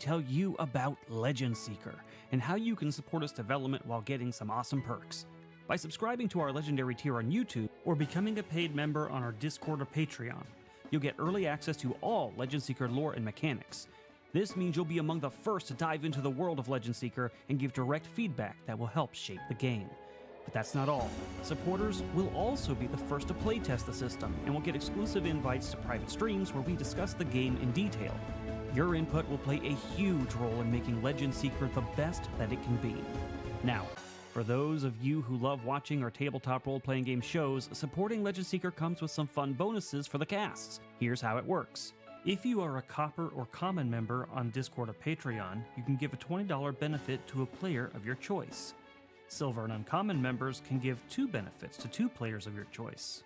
tell you about Legend Seeker and how you can support its development while getting some awesome perks. By subscribing to our Legendary tier on YouTube or becoming a paid member on our Discord or Patreon, you'll get early access to all Legend Seeker lore and mechanics. This means you'll be among the first to dive into the world of Legend Seeker and give direct feedback that will help shape the game. But that's not all. Supporters will also be the first to playtest the system and will get exclusive invites to private streams where we discuss the game in detail. Your input will play a huge role in making Legend Seeker the best that it can be. Now, for those of you who love watching our tabletop role-playing game shows, supporting Legend Seeker comes with some fun bonuses for the casts. Here's how it works. If you are a Copper or Common member on Discord or Patreon, you can give a $20 benefit to a player of your choice. Silver and Uncommon members can give 2 benefits to 2 players of your choice.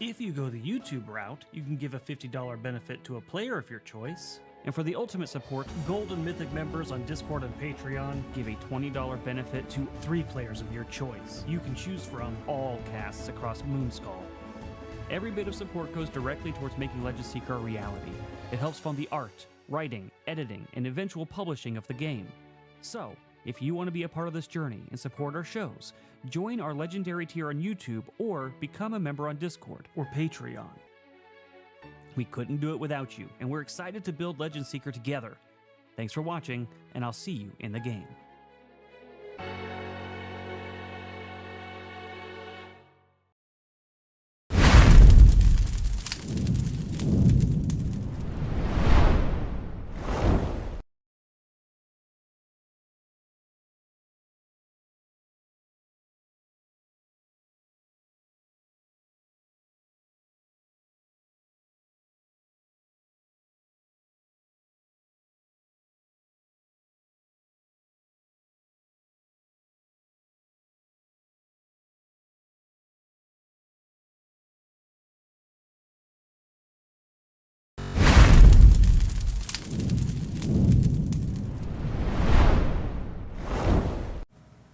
If you go the YouTube route, you can give a $50 benefit to a player of your choice. And for the ultimate support, Gold and Mythic members on Discord and Patreon give a $20 benefit to 3 players of your choice. You can choose from all casts across Moonskull. Every bit of support goes directly towards making Legend Seeker a reality. It helps fund the art, writing, editing, and eventual publishing of the game. So, if you want to be a part of this journey and support our shows, join our Legendary tier on YouTube or become a member on Discord or Patreon. We couldn't do it without you, and we're excited to build Legend Seeker together. Thanks for watching, and I'll see you in the game.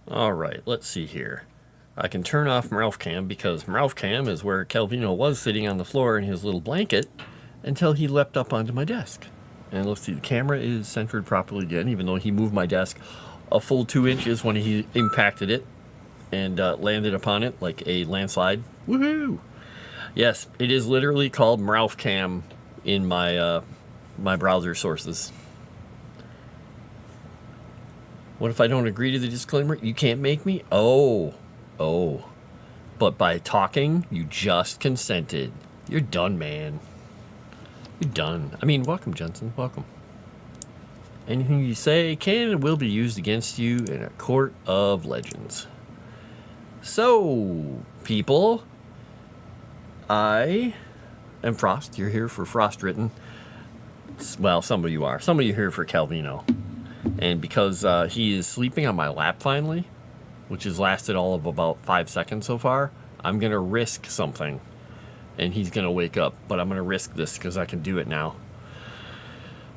Alright, let's see here. I can turn off Mouth Cam because Mouth Cam is where Calvino was sitting on the floor in his little blanket until he leapt up onto my desk. And let's see, the camera is centered properly again, even though he moved my desk a full 2 inches when he impacted it and landed upon it like a landslide. Woohoo! Yes, it is literally called Mouth Cam in my my browser sources. What if I don't agree to the disclaimer? You can't make me? Oh. But by talking, you just consented. You're done, man. You're done. I mean, welcome, Jensen. Welcome. Anything you say can and will be used against you in a court of legends. So, people, I am Frost. You're here for Frost Written. Well, some of you are. Some of you are here for Calvino. And because he is sleeping on my lap finally, which has lasted all of about 5 seconds so far, I'm going to risk something. And he's going to wake up. But I'm going to risk this because I can do it now.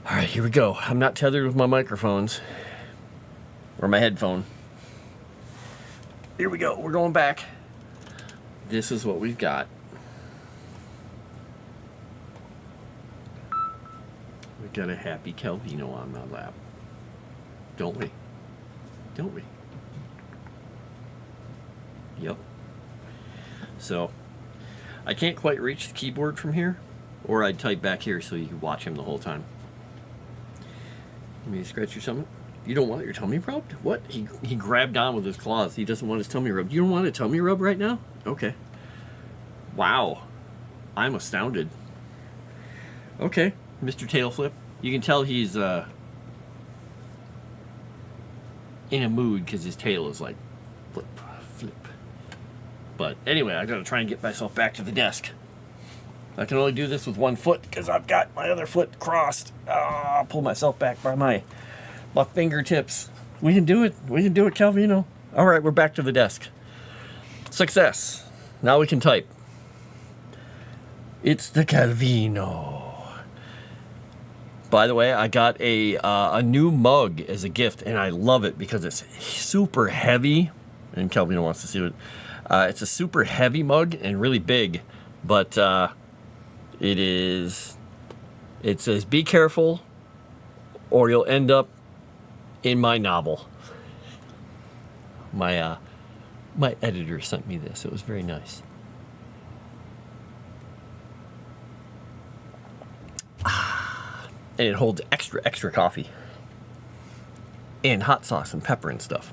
Alright, here we go. I'm not tethered with my microphones. Or my headphone. Here we go. We're going back. This is what we've got. We got a happy Calvino on my lap. Don't we? Don't we? Yep. So, I can't quite reach the keyboard from here, or I'd type back here so you could watch him the whole time. You mean scratch your tummy? You don't want your tummy rubbed? What? He grabbed on with his claws. He doesn't want his tummy rubbed. You don't want a tummy rub right now? Okay. Wow. I'm astounded. Okay, Mr. Tailflip. You can tell he's, in a mood because his tail is like flip. But anyway, I gotta try and get myself back to the desk. I can only do this with one foot because I've got my other foot crossed. I'll pull myself back by my fingertips. We can do it. We can do it, Calvino. All right, we're back to the desk. Success. Now we can type. It's the Calvino. By the way, I got a new mug as a gift, and I love it because it's super heavy. And Calvino wants to see it. It's a super heavy mug and really big, but it says, "Be careful or you'll end up in my novel. My editor sent me this. It was very nice. And it holds extra coffee and hot sauce and pepper and stuff.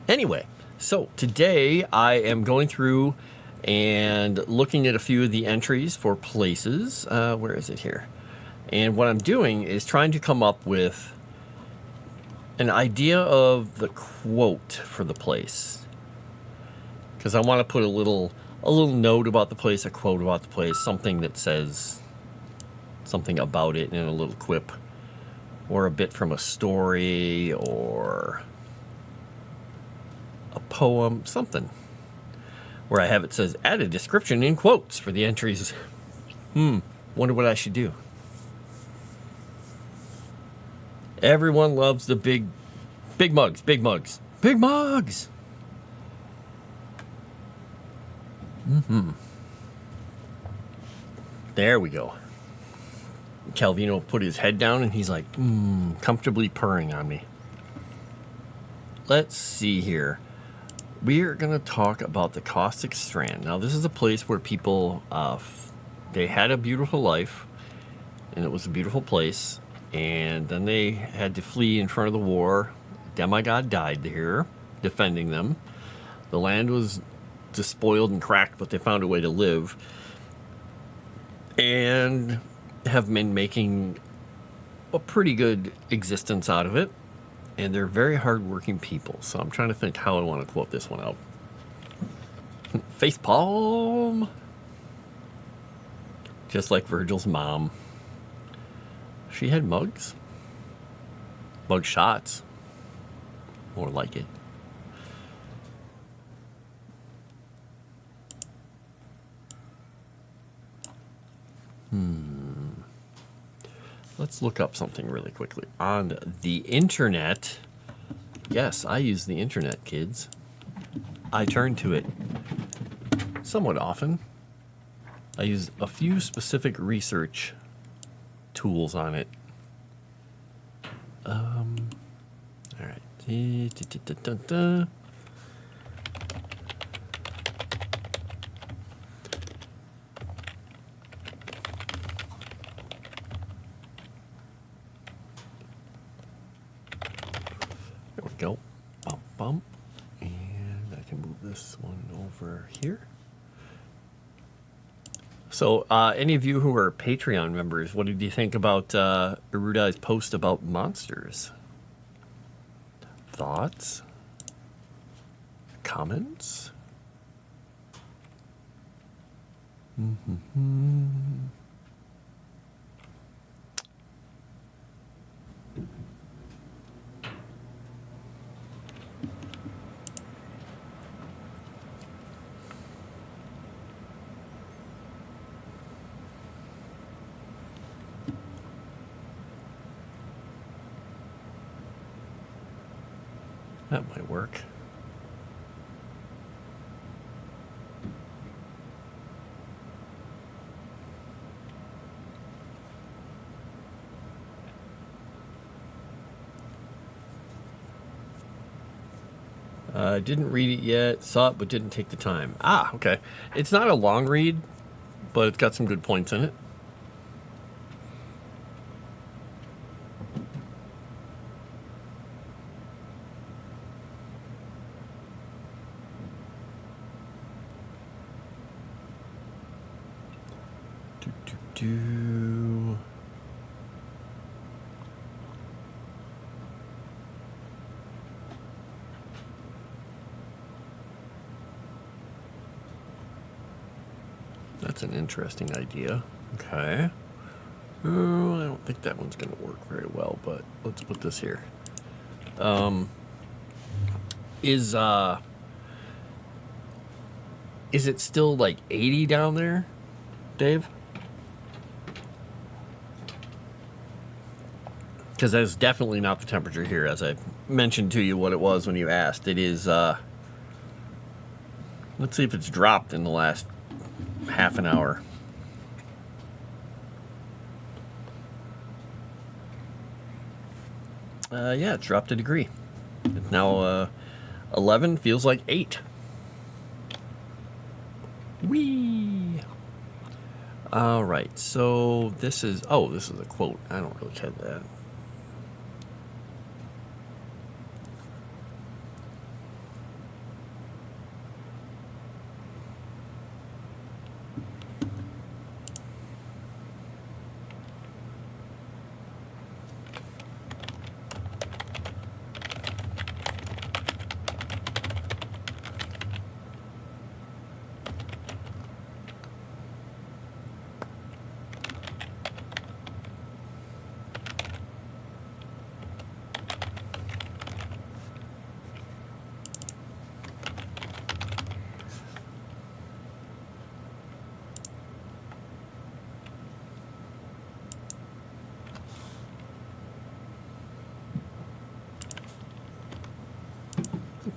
Anyway, so today I am going through and looking at a few of the entries for places. Where is it here? And what I'm doing is trying to come up with an idea of the quote for the place, because I want to put a little note about the place, a quote about the place, something that says something about it in a little quip, or a bit from a story, or a poem, something where I have it says add a description in quotes for the entries. Wonder what I should do. Everyone loves the big mugs. There we go. Calvino put his head down and he's like, comfortably purring on me. Let's see here. We are going to talk about the Caustic Strand. Now, this is a place where people, they had a beautiful life, and it was a beautiful place, and then they had to flee in front of the war. Demigod died here, defending them. The land was despoiled and cracked, but they found a way to live, and have been making a pretty good existence out of it. And they're very hardworking people. So I'm trying to think how I want to quote this one out. Face palm. Just like Virgil's mom. She had mugs. Mug shots. More like it. Let's look up something really quickly. On the internet, yes, I use the internet, kids. I turn to it somewhat often. I use a few specific research tools on it. All right. There we go. Bump. And I can move this one over here. So, any of you who are Patreon members, what did you think about Erudai's post about monsters? Thoughts? Comments? That might work. Didn't read it yet. Saw it, but didn't take the time. Ah, okay. It's not a long read, but it's got some good points in it. That's an interesting idea. Okay. Oh, I don't think that one's going to work very well, but let's put this here. Is it still like 80 down there, Dave? Because that's definitely not the temperature here, as I mentioned to you what it was when you asked. It is, let's see if it's dropped in the last half an hour. Yeah, it dropped a degree. It's now 11, feels like 8. Whee! All right, so this is a quote. I don't really care that.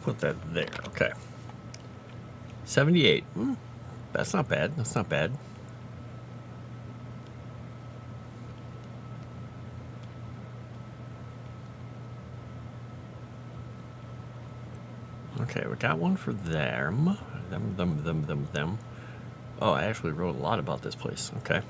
Put that there. Okay. 78. That's not bad. That's not bad. Okay, we got one for them. Them. Oh, I actually wrote a lot about this place. Okay.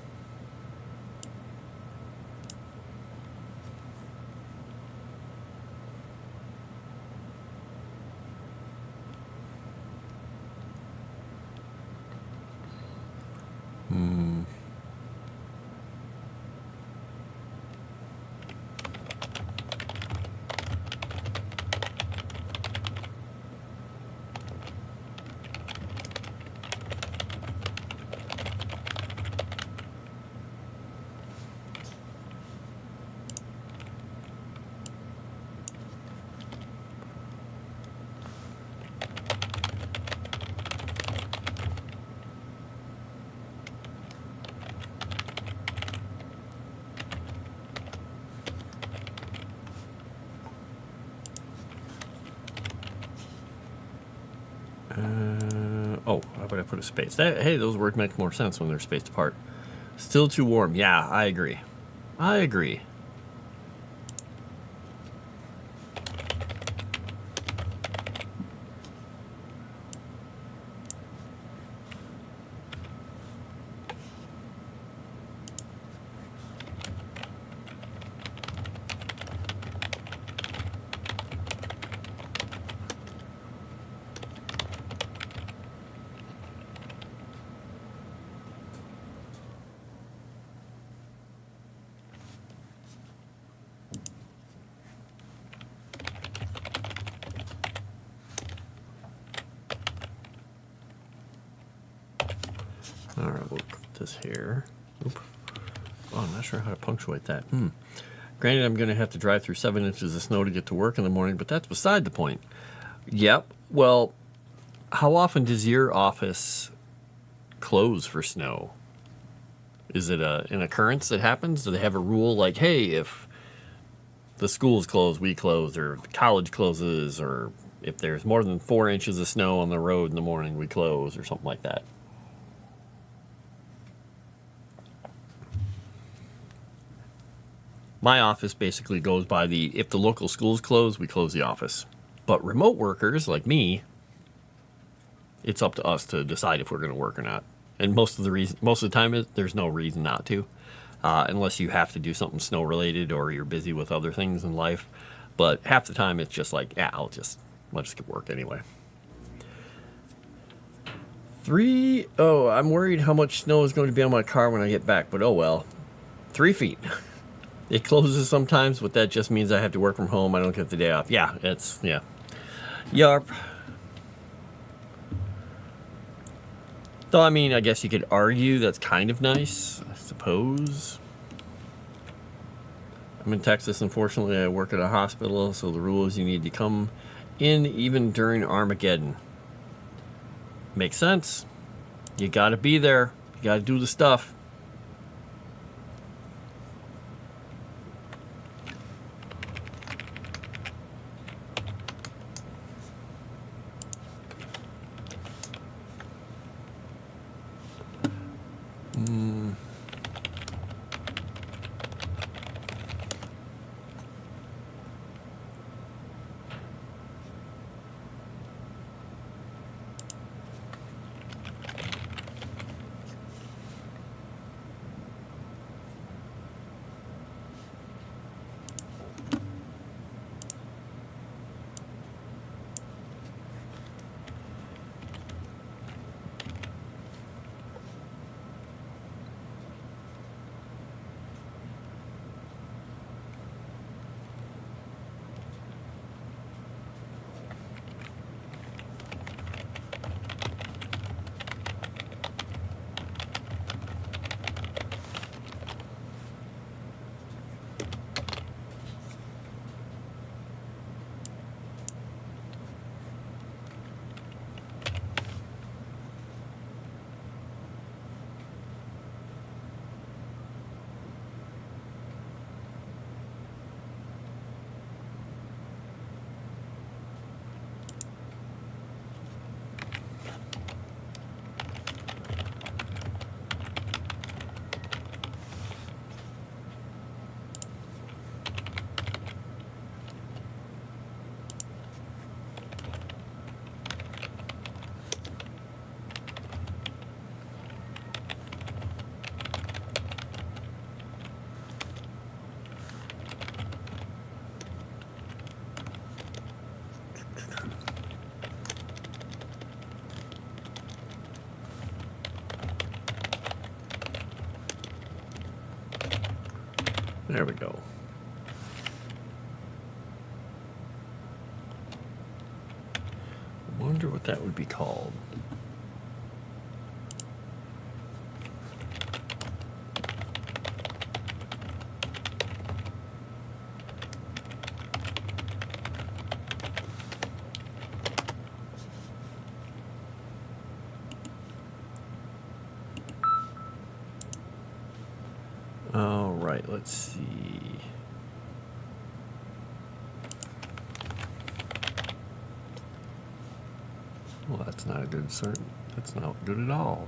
Oh, how about I put a space? Hey, those words make more sense when they're spaced apart. Still too warm. Yeah, I agree. I agree. All right, we'll put this here. Oop. Oh, I'm not sure how to punctuate that. Granted, I'm going to have to drive through 7 inches of snow to get to work in the morning, but that's beside the point. Yep. Well, how often does your office close for snow? Is it an occurrence that happens? Do they have a rule like, hey, if the school's closed, we close, or the college closes, or if there's more than 4 inches of snow on the road in the morning, we close, or something like that? My office basically goes by if the local school's closed, we close the office. But remote workers like me, it's up to us to decide if we're going to work or not. And most of the time, there's no reason not to, unless you have to do something snow related or you're busy with other things in life. But half the time, it's just like, yeah, let's just get work anyway. 3. Oh, I'm worried how much snow is going to be on my car when I get back. But oh well, 3 feet. It closes sometimes, but that just means I have to work from home. I don't get the day off. Yeah. Yarp. Though, I mean, I guess you could argue that's kind of nice, I suppose. I'm in Texas. Unfortunately, I work at a hospital, so the rule is you need to come in even during Armageddon. Makes sense. You gotta be there. You gotta do the stuff. There we go. Wonder what that would be called. All right, let's see. Well, that's not a good start. That's not good at all.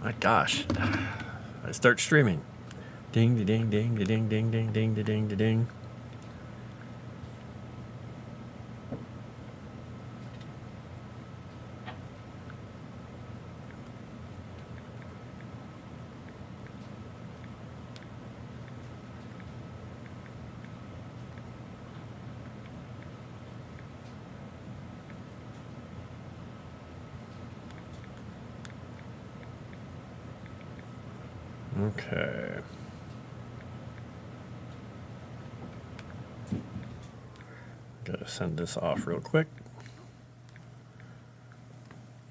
My gosh. I start streaming. Ding, da ding, ding, da ding, ding, ding, ding, da ding, da ding. Okay. Gotta send this off real quick.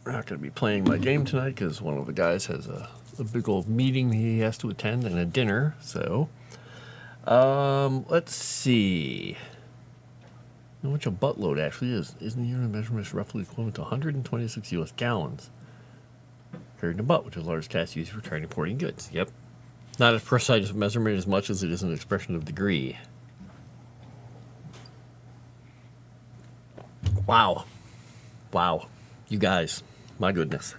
We're not gonna be playing my game tonight because one of the guys has a big old meeting he has to attend and a dinner. So, let's see. How much a buttload actually is? Isn't the unit measurement roughly equivalent to 126 U.S. gallons? Carried in a butt, which is a large cast used for transporting goods. Yep. Not a precise measurement as much as it is an expression of degree. Wow. Wow. You guys. My goodness.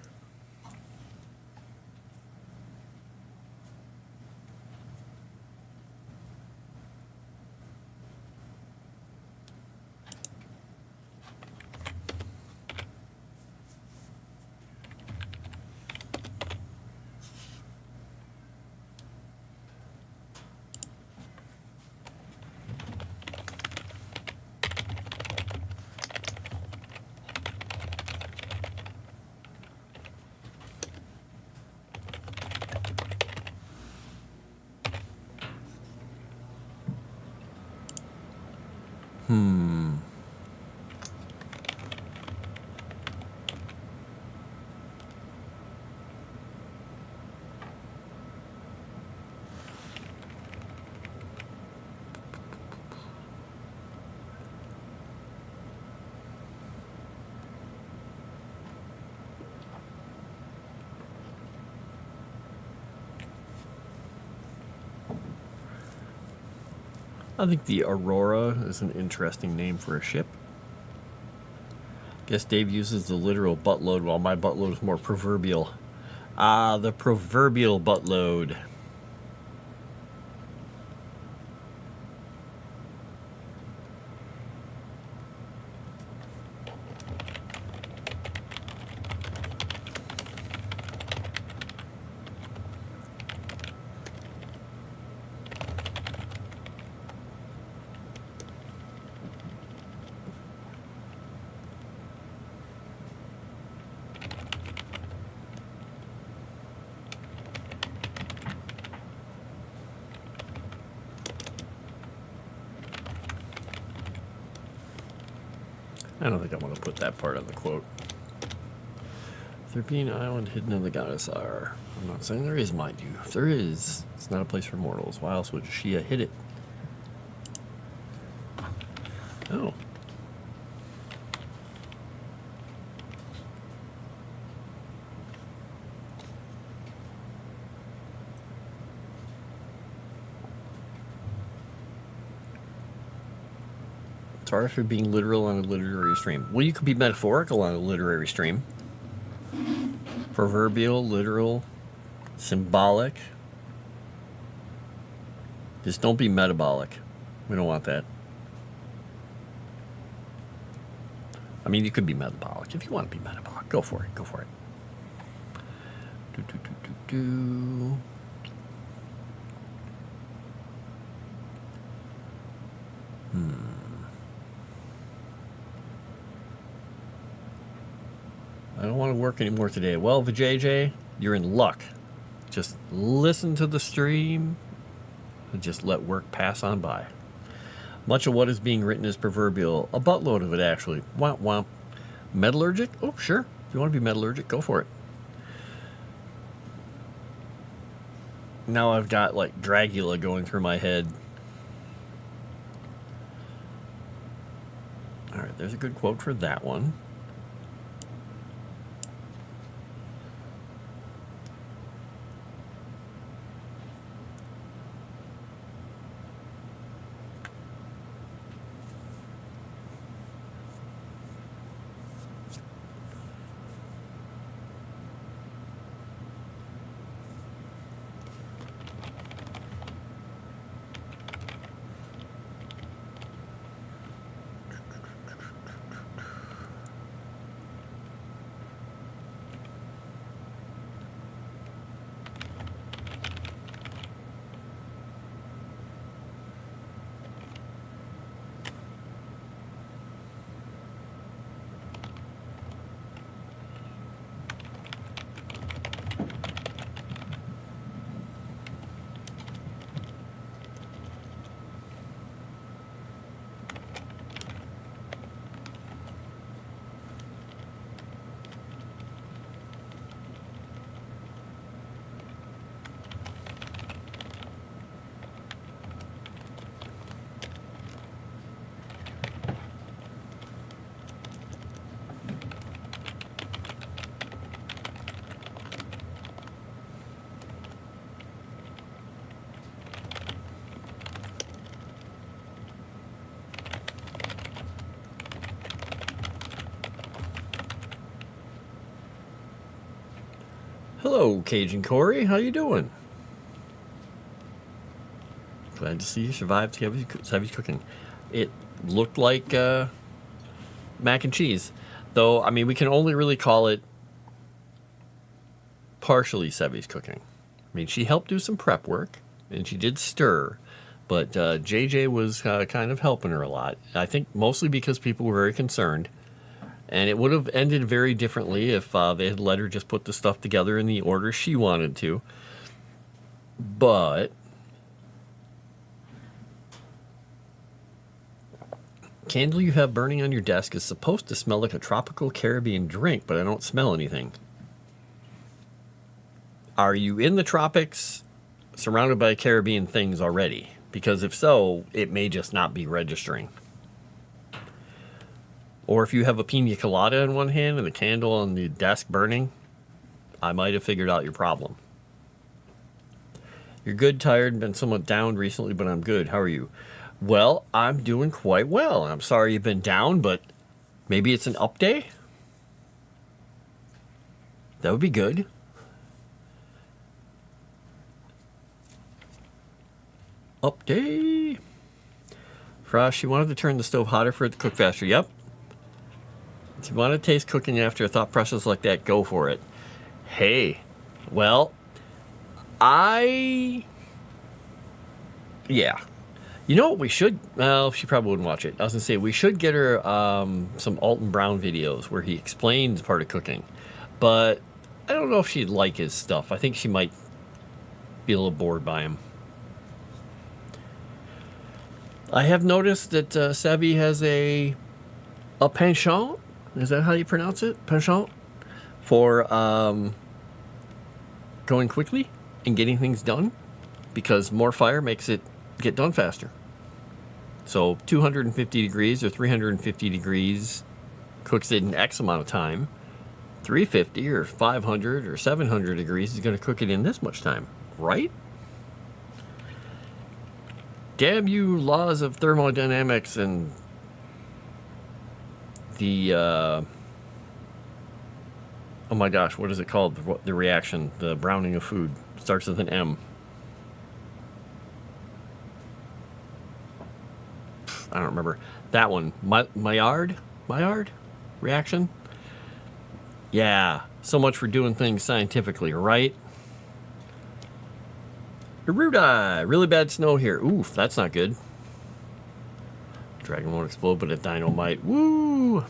I think the Aurora is an interesting name for a ship. Guess Dave uses the literal buttload while my buttload is more proverbial. Ah, the proverbial buttload. I don't think I want to put that part on the quote. There being an island hidden in the goddess are. I'm not saying there is, mind you. If there is, it's not a place for mortals. Why else would Shia hit it? Oh. Sorry for being literal on a literary stream. Well, you could be metaphorical on a literary stream. Proverbial, literal, symbolic. Just don't be metabolic. We don't want that. I mean, you could be metabolic. If you want to be metabolic, go for it. Go for it. Do. I don't want to work anymore today. Well, Vijay, you're in luck. Just listen to the stream and just let work pass on by. Much of what is being written is proverbial. A buttload of it, actually. Womp womp. Metallurgic? Oh, sure. If you want to be metallurgic, go for it. Now I've got, like, Dragula going through my head. All right, there's a good quote for that one. Hello, Cajun Corey. How you doing? Glad to see you survived Savvy's cooking. It looked like mac and cheese. Though, I mean, we can only really call it partially Savvy's cooking. I mean, she helped do some prep work, and she did stir. But JJ was kind of helping her a lot. I think mostly because people were very concerned. And it would have ended very differently if they had let her just put the stuff together in the order she wanted to. But candle you have burning on your desk is supposed to smell like a tropical Caribbean drink, but I don't smell anything. Are you in the tropics surrounded by Caribbean things already? Because if so, it may just not be registering. Or if you have a pina colada in one hand and a candle on the desk burning, I might have figured out your problem. You're good, tired, been somewhat down recently, but I'm good. How are you? Well, I'm doing quite well. I'm sorry you've been down, but maybe it's an up day? That would be good. Up day. Frost, you wanted to turn the stove hotter for it to cook faster. Yep. If you want to taste cooking after a thought process like that, go for it. Hey, well, yeah. You know what we should, well, she probably wouldn't watch it. I was going to say, we should get her some Alton Brown videos where he explains part of cooking. But I don't know if she'd like his stuff. I think she might be a little bored by him. I have noticed that Savvy has a penchant. Is that how you pronounce it? Penchant? For going quickly and getting things done. Because more fire makes it get done faster. So 250 degrees or 350 degrees cooks it in X amount of time. 350 or 500 or 700 degrees is going to cook it in this much time. Right? Damn you laws of thermodynamics and the oh my gosh, what is it called? The reaction, the browning of food starts with an M. I don't remember that one. Maillard reaction. Yeah, so much for doing things scientifically, right? Erudai, really bad snow here. Oof, that's not good. Dragon won't explode, but a dino might. Woo!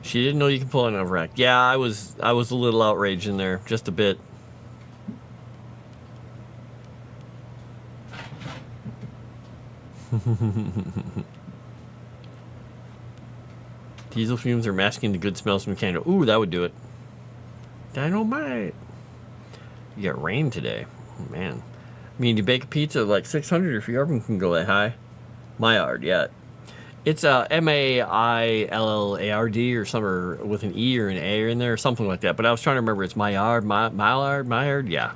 She didn't know you can pull an overact. Yeah, I was a little outraged in there, just a bit. Diesel fumes are masking the good smells from Canada. Ooh, that would do it. Dynamite. You got rain today. Oh, man. I mean, you bake a pizza like 600 if your oven can go that high. Maillard, yeah. It's Maillard or something with an E or an A in there or something like that. But I was trying to remember. It's Maillard. Yeah.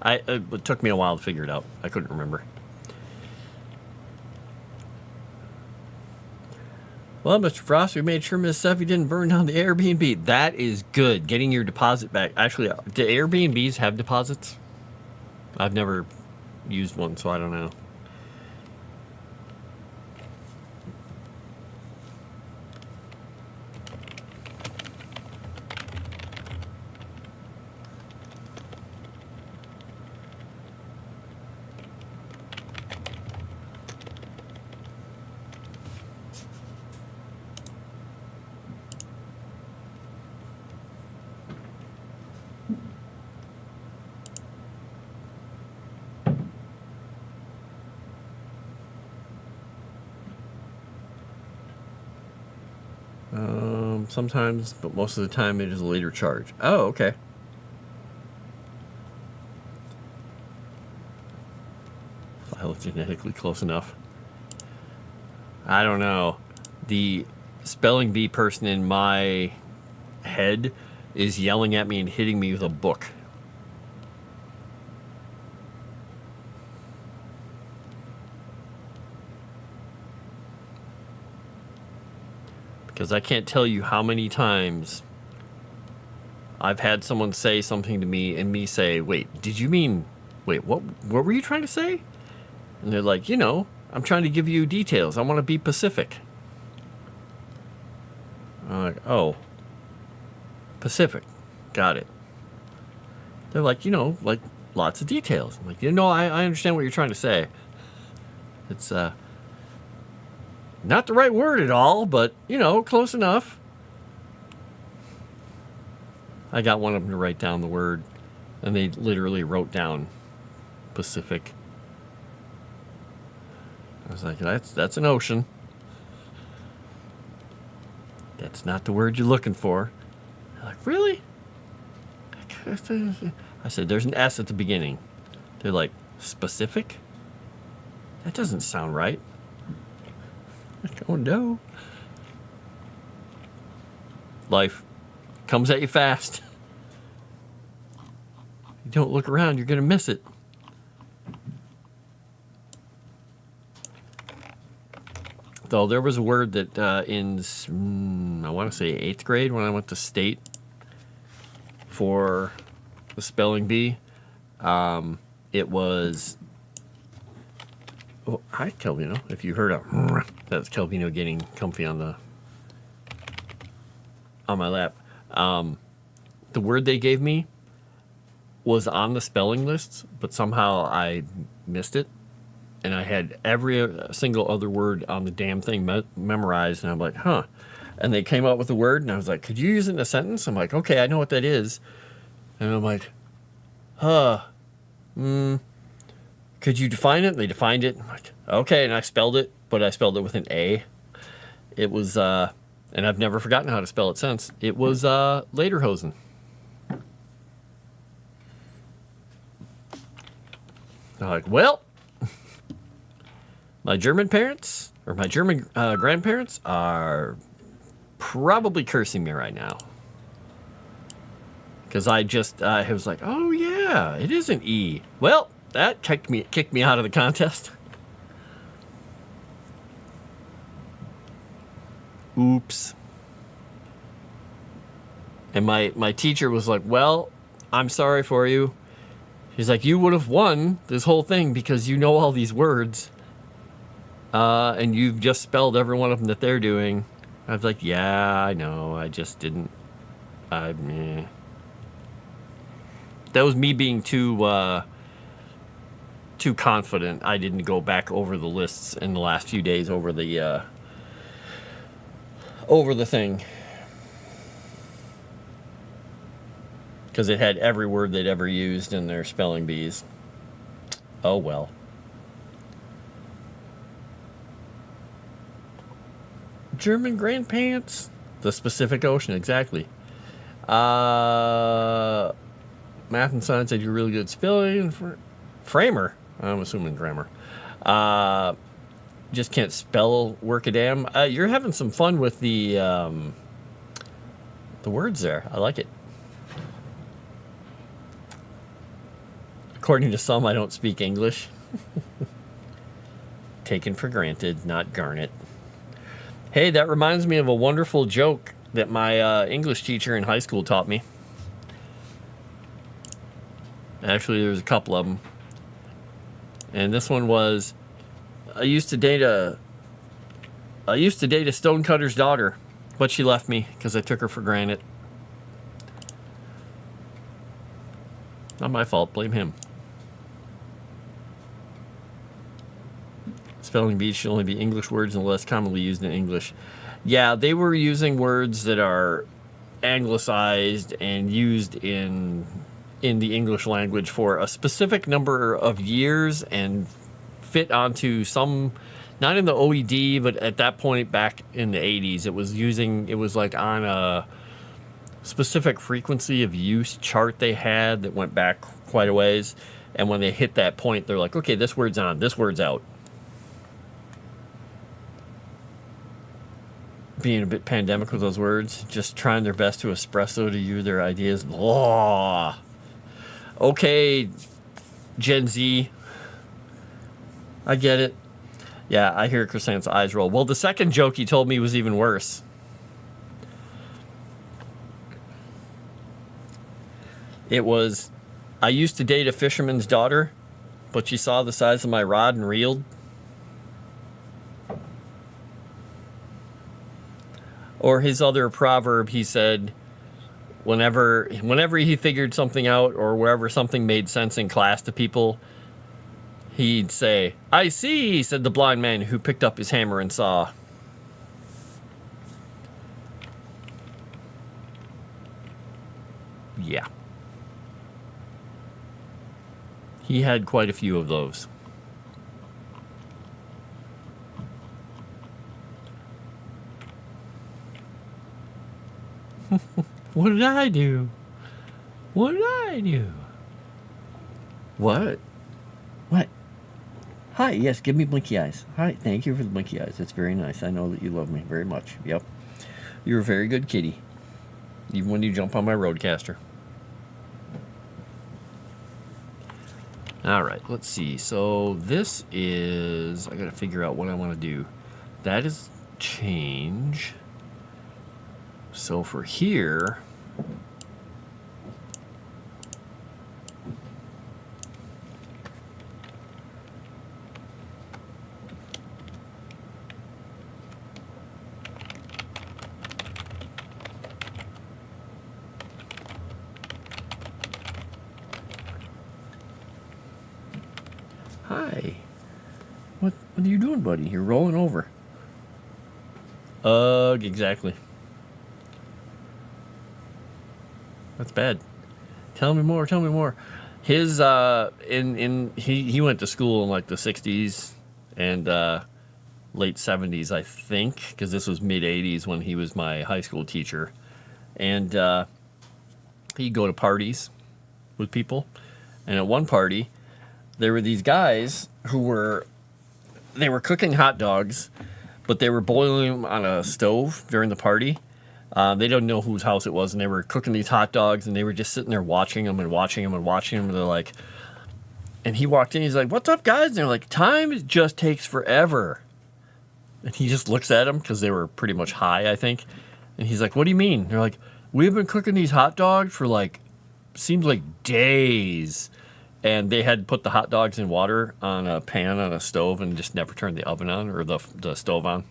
It took me a while to figure it out. I couldn't remember. Well, Mr. Frost, we made sure Miss Steffi didn't burn down the Airbnb. That is good. Getting your deposit back. Actually, do Airbnbs have deposits? I've never used one, so I don't know. Sometimes, but most of the time it is a later charge. Oh, okay. Phylogenetically close enough. I don't know. The spelling bee person in my head is yelling at me and hitting me with a book. Because I can't tell you how many times I've had someone say something to me and me say, wait, did you mean, wait, what were you trying to say? And they're like, I'm trying to give you details. I want to be Pacific. I'm like, oh, Pacific. Got it. They're like, like lots of details. I'm like, I understand what you're trying to say. It's, not the right word at all, but, close enough. I got one of them to write down the word, and they literally wrote down Pacific. I was like, that's an ocean. That's not the word you're looking for. They're like, really? I said, there's an S at the beginning. They're like, specific? That doesn't sound right. Oh no. Life comes at you fast. You don't look around, you're going to miss it. Though there was a word that in, I want to say 8th grade when I went to state for the spelling bee, it was... Oh, hi, Kelvino. If you heard that's Kelvino getting comfy on my lap. The word they gave me was on the spelling list, but somehow I missed it. And I had every single other word on the damn thing memorized. And I'm like, huh. And they came up with a word, and I was like, could you use it in a sentence? I'm like, okay, I know what that is. And I'm like, could you define it? And they defined it. I'm like, okay, and I spelled it, but I spelled it with an A. It was, and I've never forgotten how to spell it since. It was Lederhosen. I'm like, well, my German parents, or my German grandparents, are probably cursing me right now. Because I just, I was like, oh yeah, it is an E. Well, that kicked me out of the contest. Oops. And my teacher was like, well, I'm sorry for you. She's like, you would have won this whole thing because you know all these words. And you've just spelled every one of them that they're doing. I was like, yeah, I know. I just didn't. Meh. That was me being too confident. I didn't go back over the lists in the last few days over the thing. Because it had every word they'd ever used in their spelling bees. Oh well. German grandpants? The Pacific Ocean, exactly. Math and science, I do really good spelling. Framer, I'm assuming grammar. Just can't spell work a damn. You're having some fun with the words there. I like it. According to some, I don't speak English. Taken for granted, not garnet. Hey, that reminds me of a wonderful joke that my English teacher in high school taught me. Actually, there's a couple of them. And this one was, I used to date a stonecutter's daughter, but she left me because I took her for granted. Not my fault, blame him. Spelling bees should only be English words and less commonly used in English. Yeah, they were using words that are anglicized and used in the English language for a specific number of years and fit onto some, not in the OED, but at that point back in the 80s, it was like on a specific frequency of use chart they had that went back quite a ways. And when they hit that point, they're like, okay, this word's on, this word's out. Being a bit pandemic with those words, just trying their best to espresso to you their ideas. Oh, okay, Gen Z. I get it. Yeah, I hear Chrysanth's eyes roll. Well, the second joke he told me was even worse. It was, I used to date a fisherman's daughter, but she saw the size of my rod and reeled. Or his other proverb, he said, whenever he figured something out or wherever something made sense in class to people, he'd say, I see, said the blind man who picked up his hammer and saw. Yeah. He had quite a few of those. What did I do? What did I do? What? What? Hi, yes, give me blinky eyes. Hi, thank you for the blinky eyes. That's very nice. I know that you love me very much. Yep. You're a very good kitty. Even when you jump on my roadcaster. All right, let's see. So this is, I got to figure out what I want to do. That is change. So for here, hi. What are you doing, buddy? You're rolling over. Exactly. That's bad. Tell me more. Tell me more. His he went to school in like the 60s and late 70s, I think, because this was mid 80s when he was my high school teacher, and he'd go to parties with people, and at one party there were these guys who were cooking hot dogs, but they were boiling them on a stove during the party. They didn't know whose house it was, and they were cooking these hot dogs, and they were just sitting there watching them and watching them and watching them. And they're like, and he walked in, he's like, "What's up, guys?" And they're like, "Time just takes forever." And he just looks at them because they were pretty much high, I think. And he's like, what do you mean? They're like, we've been cooking these hot dogs for like, seems like days. And they had put the hot dogs in water on a pan on a stove and just never turned the oven on or the stove on.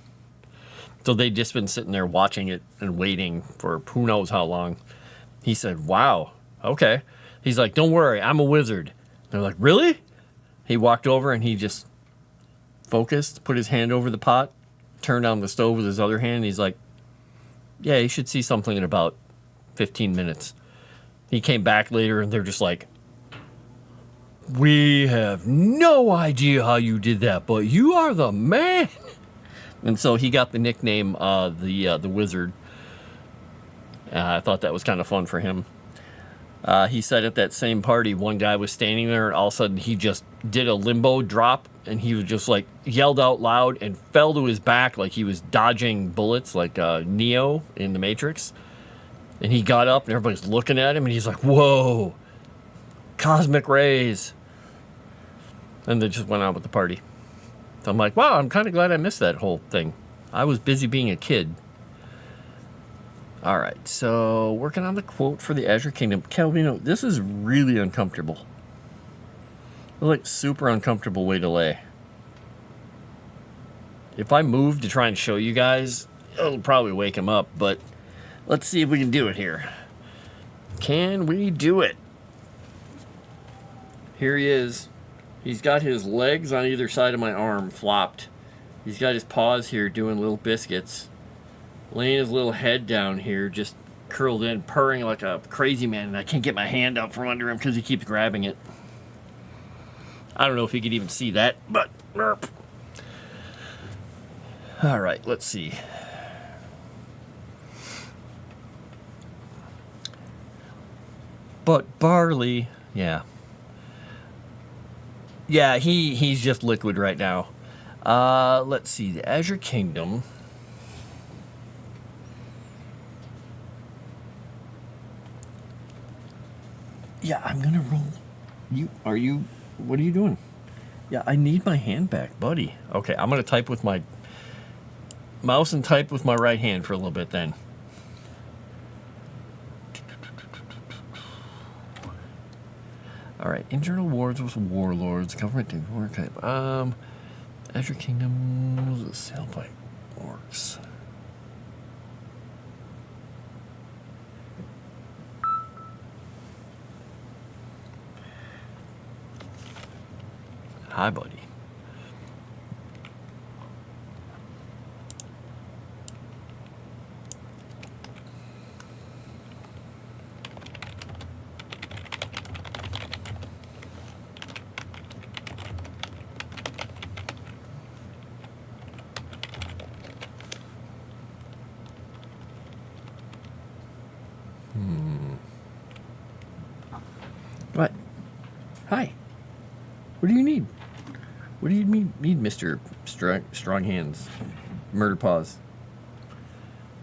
So they'd just been sitting there watching it and waiting for who knows how long. He said, wow, okay. He's like, don't worry, I'm a wizard. They're like, really? He walked over and he just focused, put his hand over the pot, turned on the stove with his other hand. And he's like, yeah, you should see something in about 15 minutes. He came back later and they're just like, we have no idea how you did that, but you are the man. And so he got the nickname, the Wizard. I thought that was kind of fun for him. He said at that same party, one guy was standing there, and all of a sudden he just did a limbo drop, and he was just like yelled out loud and fell to his back like he was dodging bullets, like Neo in the Matrix. And he got up, and everybody's looking at him, and he's like, "Whoa, cosmic rays!" And they just went on with the party. So I'm like, wow, I'm kind of glad I missed that whole thing. I was busy being a kid. All right, so working on the quote for the Azure Kingdom. Calvino, this is really uncomfortable. Like, super uncomfortable way to lay. If I move to try and show you guys, it'll probably wake him up, but let's see if we can do it here. Can we do it? Here he is. He's got his legs on either side of my arm flopped. He's got his paws here doing little biscuits. Laying his little head down here, just curled in, purring like a crazy man. And I can't get my hand out from under him because he keeps grabbing it. I don't know if you could even see that, but... All right, let's see. But barley, yeah. Yeah, he's just liquid right now. Let's see, the Azure Kingdom. Yeah, I'm gonna roll. What are you doing? Yeah, I need my hand back, buddy. Okay, I'm gonna type with my mouse and type with my right hand for a little bit then. All right, internal wars with warlords, government archive. Azure Kingdom, sail by orcs. Hi, buddy. What? Hi. What do you need? What do you need, Mr. Strong Hands? Murder Paws.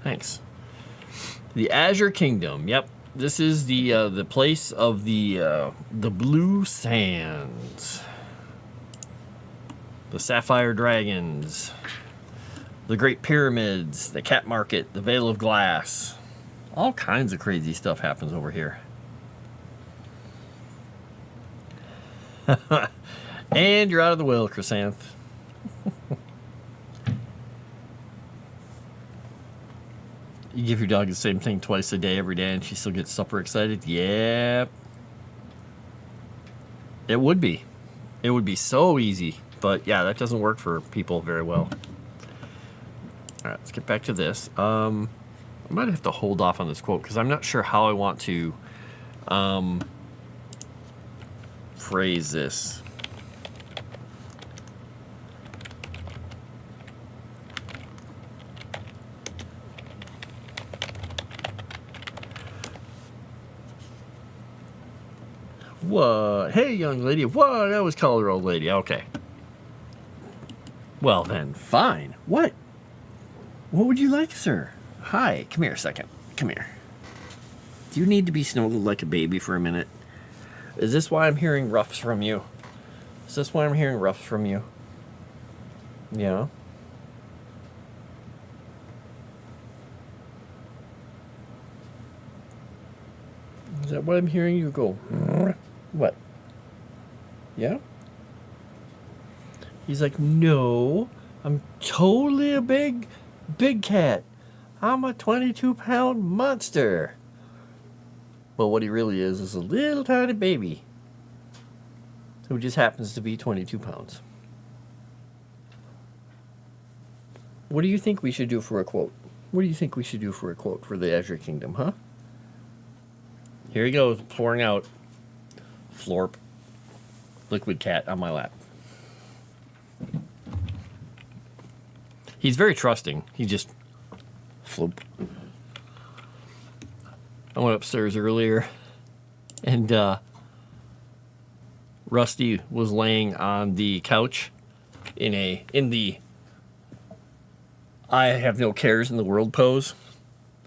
Thanks. The Azure Kingdom. Yep. This is the place of the Blue Sands. The Sapphire Dragons. The Great Pyramids. The Cat Market. The Veil of Glass. All kinds of crazy stuff happens over here. And you're out of the will, Chrysanth. You give your dog the same thing twice a day, every day, and she still gets super excited? Yep. It would be. It would be so easy. But yeah, that doesn't work for people very well. Alright, let's get back to this. I might have to hold off on this quote because I'm not sure how I want to phrase this. What? Hey, young lady. What? I always call her old lady. Okay. Well, then, fine. What? What would you like, sir? Hi. Come here a second. Come here. Do you need to be snuggled like a baby for a minute? Is this why I'm hearing roughs from you? Is this why I'm hearing roughs from you? Yeah? Is that what I'm hearing you go? What? Yeah? He's like, no, I'm totally a big cat. I'm a 22-pound monster. Well, what he really is a little tiny baby who just happens to be 22 pounds. What do you think we should do for a quote? What do you think we should do for a quote for the Azure Kingdom, huh? Here he goes, pouring out Florp liquid cat on my lap. He's very trusting. He just floop. I went upstairs earlier, and Rusty was laying on the couch in the I have no cares in the world pose,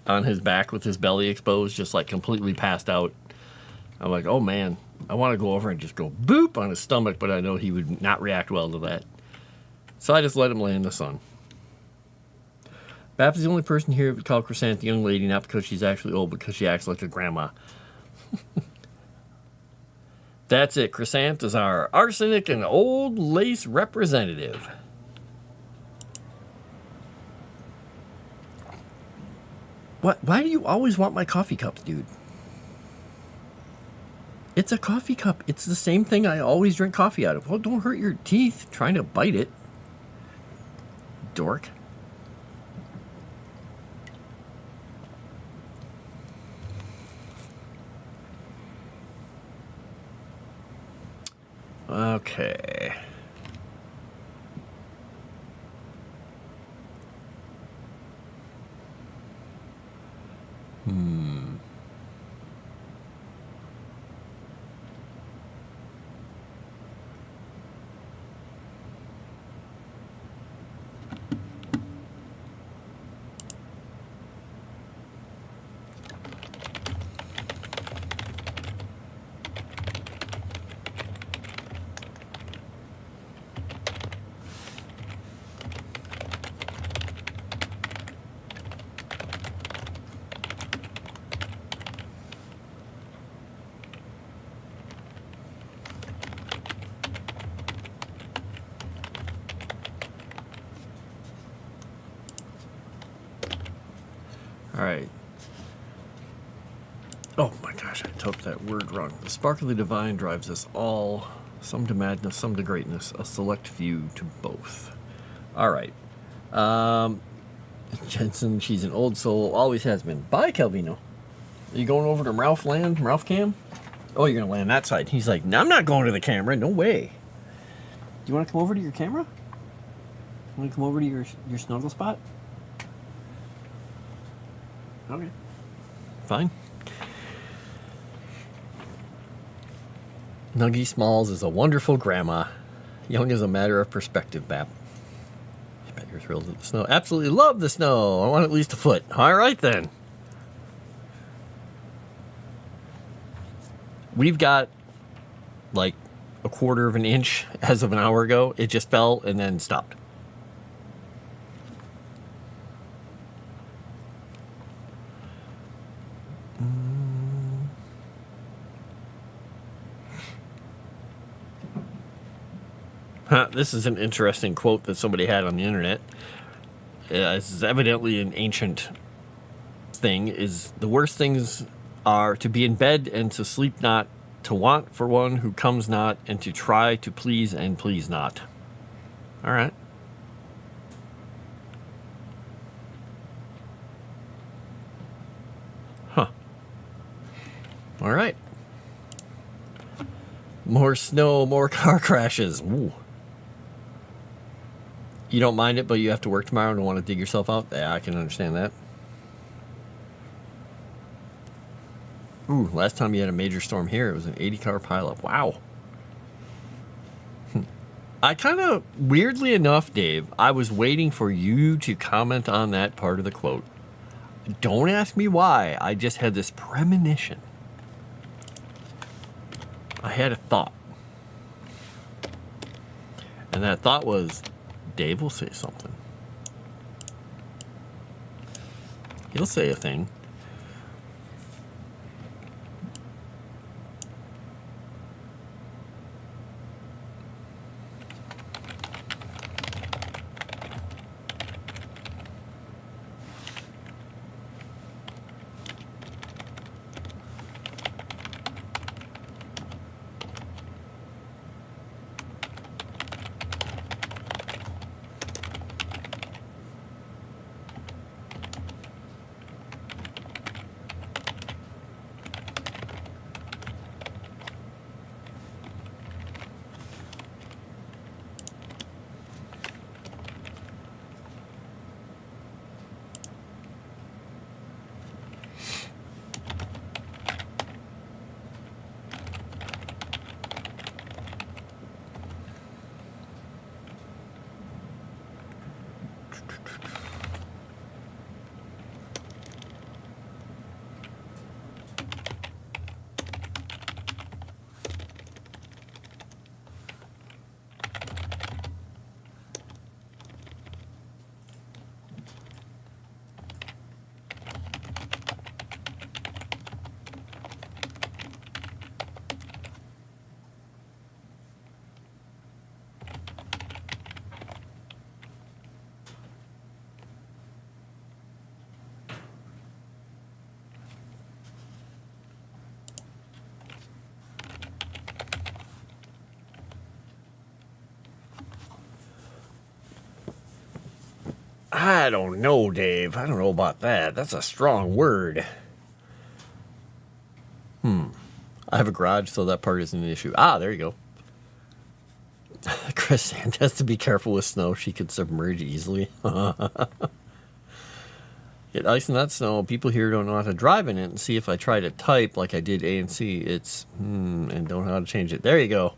on his back with his belly exposed, just like completely passed out. I'm like, oh man, I want to go over and just go boop on his stomach, but I know he would not react well to that. So I just let him lay in the sun. Bap is the only person here who would call Crescent the young lady, not because she's actually old, but because she acts like a grandma. That's it. Crescent is our arsenic and old lace representative. What? Why do you always want my coffee cups, dude? It's a coffee cup. It's the same thing I always drink coffee out of. Well, don't hurt your teeth trying to bite it. Dork. Okay. All right. Oh my gosh, I typed that word wrong. The spark of the divine drives us all, some to madness, some to greatness, a select few to both. All right. Jensen, she's an old soul, always has been. Bye, Calvino. Are you going over to Ralph Land, Ralph Cam? Oh, you're going to land that side. He's like, no, I'm not going to the camera. No way. Do you want to come over to your camera? Want to come over to your snuggle spot? Okay. Fine. Nuggy Smalls is a wonderful grandma. Young is a matter of perspective, Bap. I bet you're thrilled with the snow. Absolutely love the snow. I want at least a foot. All right, then. We've got like a quarter of an inch as of an hour ago. It just fell and then stopped. This is an interesting quote that somebody had on the internet. This is evidently an ancient thing. Is the worst things are to be in bed and to sleep not, to want for one who comes not, and to try to please and please not. All right. Huh. All right. More snow, more car crashes. Ooh. You don't mind it, but you have to work tomorrow and don't want to dig yourself out? Yeah, I can understand that. Ooh, last time you had a major storm here, it was an 80-car pileup. Wow. I kind of, weirdly enough, Dave, I was waiting for you to comment on that part of the quote. Don't ask me why. I just had this premonition. I had a thought. And that thought was, Dave will say something. He'll say a thing. I don't know, Dave. I don't know about that. That's a strong word. I have a garage, so that part isn't an issue. Ah, there you go. Chris Sand has to be careful with snow. She could submerge easily. Get ice in that snow. People here don't know how to drive in it. And see if I try to type like I did A and C, it's and don't know how to change it. There you go.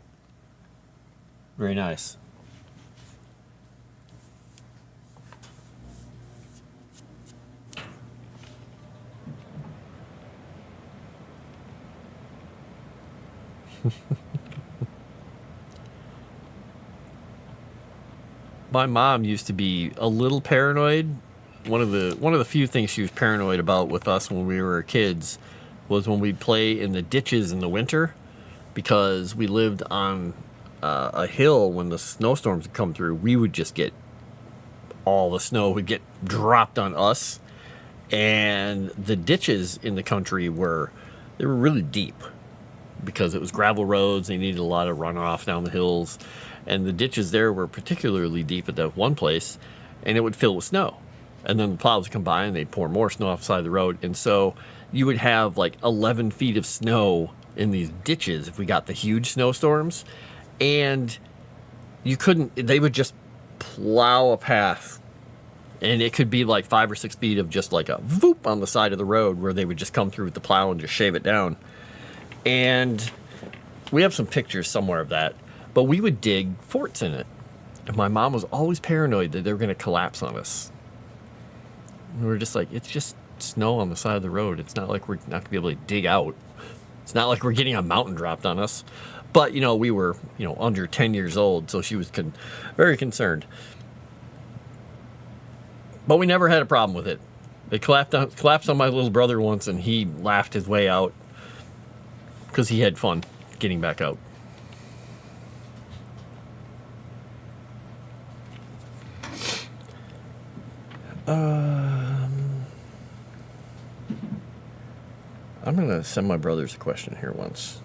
Very nice. My mom used to be a little paranoid. One of the few things she was paranoid about with us when we were kids was when we'd play in the ditches in the winter, because we lived on a hill. When the snowstorms would come through, we would just get all the snow would get dropped on us, and the ditches in the country were really deep because it was gravel roads. They needed a lot of runoff down the hills, and the ditches there were particularly deep at that one place, and it would fill with snow. And then the plows would come by and they'd pour more snow off the side of the road. And so you would have like 11 feet of snow in these ditches if we got the huge snowstorms. And you couldn't, they would just plow a path. And it could be like 5 or 6 feet of just like a voop on the side of the road where they would just come through with the plow and just shave it down. And we have some pictures somewhere of that. But we would dig forts in it. And my mom was always paranoid that they were going to collapse on us. And we were just like, it's just snow on the side of the road. It's not like we're not going to be able to dig out. It's not like we're getting a mountain dropped on us. But, we were, under 10 years old, so she was very concerned. But we never had a problem with it. It collapsed on my little brother once, and he laughed his way out because he had fun getting back out. I'm going to send my brothers a question here once.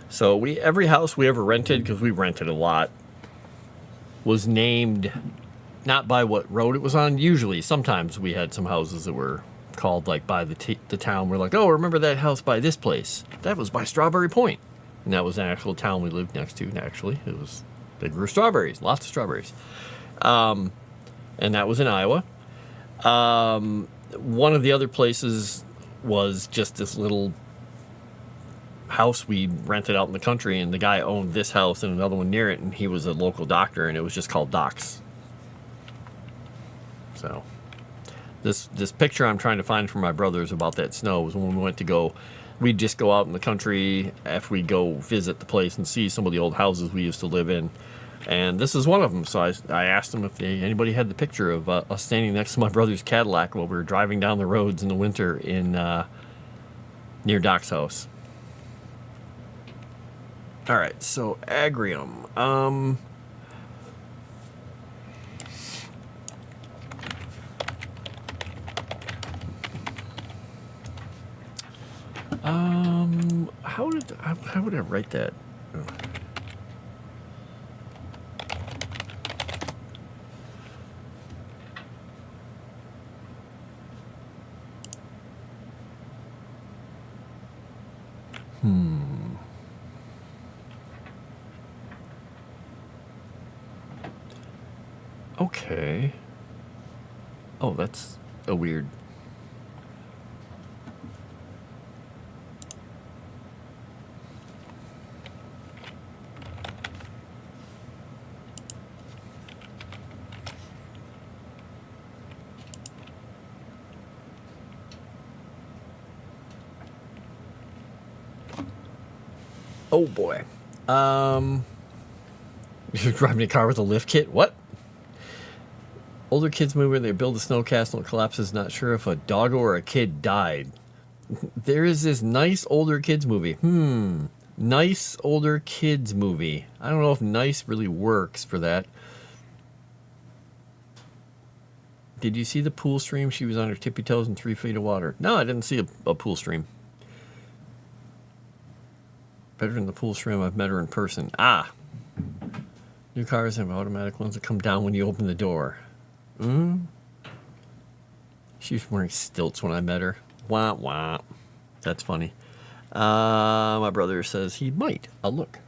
So every house we ever rented, because we rented a lot, was named not by what road it was on. Usually, sometimes we had some houses that were called like by the town. We're like, oh, remember that house by this place? That was by Strawberry Point. And that was an actual town we lived next to, actually. They grew strawberries, lots of strawberries. And that was in Iowa. One of the other places was just this little house we rented out in the country, and the guy owned this house and another one near it, and he was a local doctor, and it was just called Doc's. So this picture I'm trying to find for my brothers about that snow was when we went to go. We'd just go out in the country after we go visit the place and see some of the old houses we used to live in, and this is one of them. So I asked them if anybody had the picture of us standing next to my brother's Cadillac while we were driving down the roads in the winter in near Doc's house. All right, so Agrium. How would I write that? Okay. Oh, that's a weird. Oh boy. You're driving a car with a lift kit? What? Older kids movie where they build a snow castle and collapses, not sure if a dog or a kid died. There is this nice older kids movie. Nice older kids movie. I don't know if nice really works for that. Did you see the pool stream? She was on her tippy toes in 3 feet of water. No, I didn't see a pool stream. Better than the pool stream, I've met her in person. Ah! New cars have automatic ones that come down when you open the door. She was wearing stilts when I met her. Wah, wah. That's funny. My brother says he might. I'll look.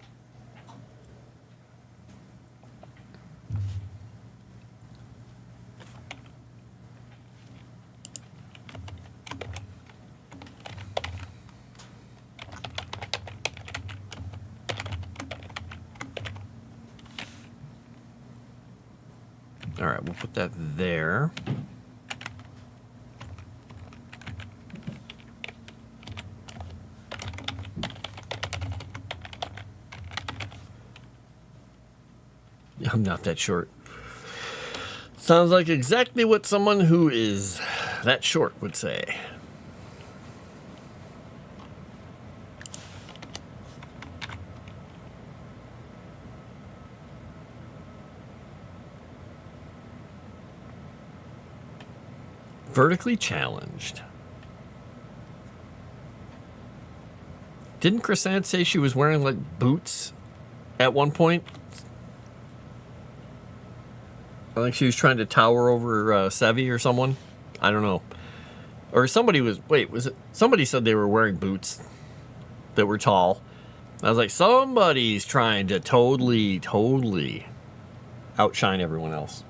All right, we'll put that there. I'm not that short. Sounds like exactly what someone who is that short would say. Vertically challenged. Didn't Crescent say she was wearing like boots at one point? I think she was trying to tower over Sevi or someone. I don't know. Or somebody was... Wait, was it... Somebody said they were wearing boots that were tall. I was like, somebody's trying to totally outshine everyone else.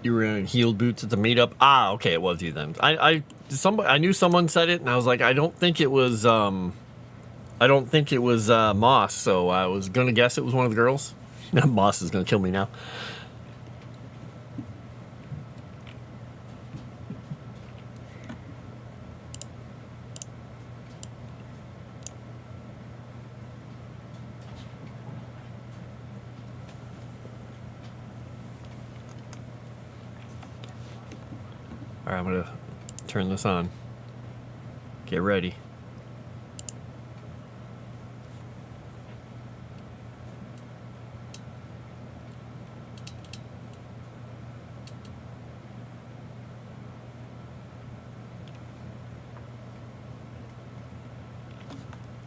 You were in heeled boots at the meetup. Ah, okay, it was you then. I knew someone said it, and I was like, I don't think it was Moss. So I was gonna guess it was one of the girls. Moss is gonna kill me now. All right, I'm gonna turn this on. Get ready.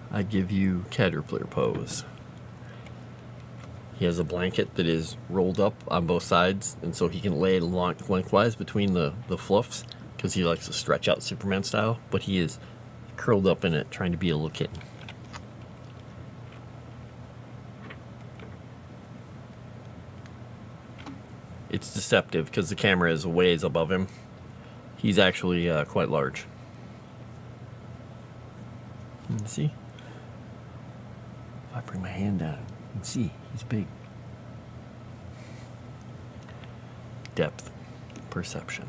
I give you caterpillar pose. He has a blanket that is rolled up on both sides, and so he can lay it lengthwise between the fluffs, because he likes to stretch out Superman style, but he is curled up in it, trying to be a little kitten. It's deceptive, because the camera is a ways above him. He's actually quite large. See? If I bring my hand down, you can see he's big. Depth perception.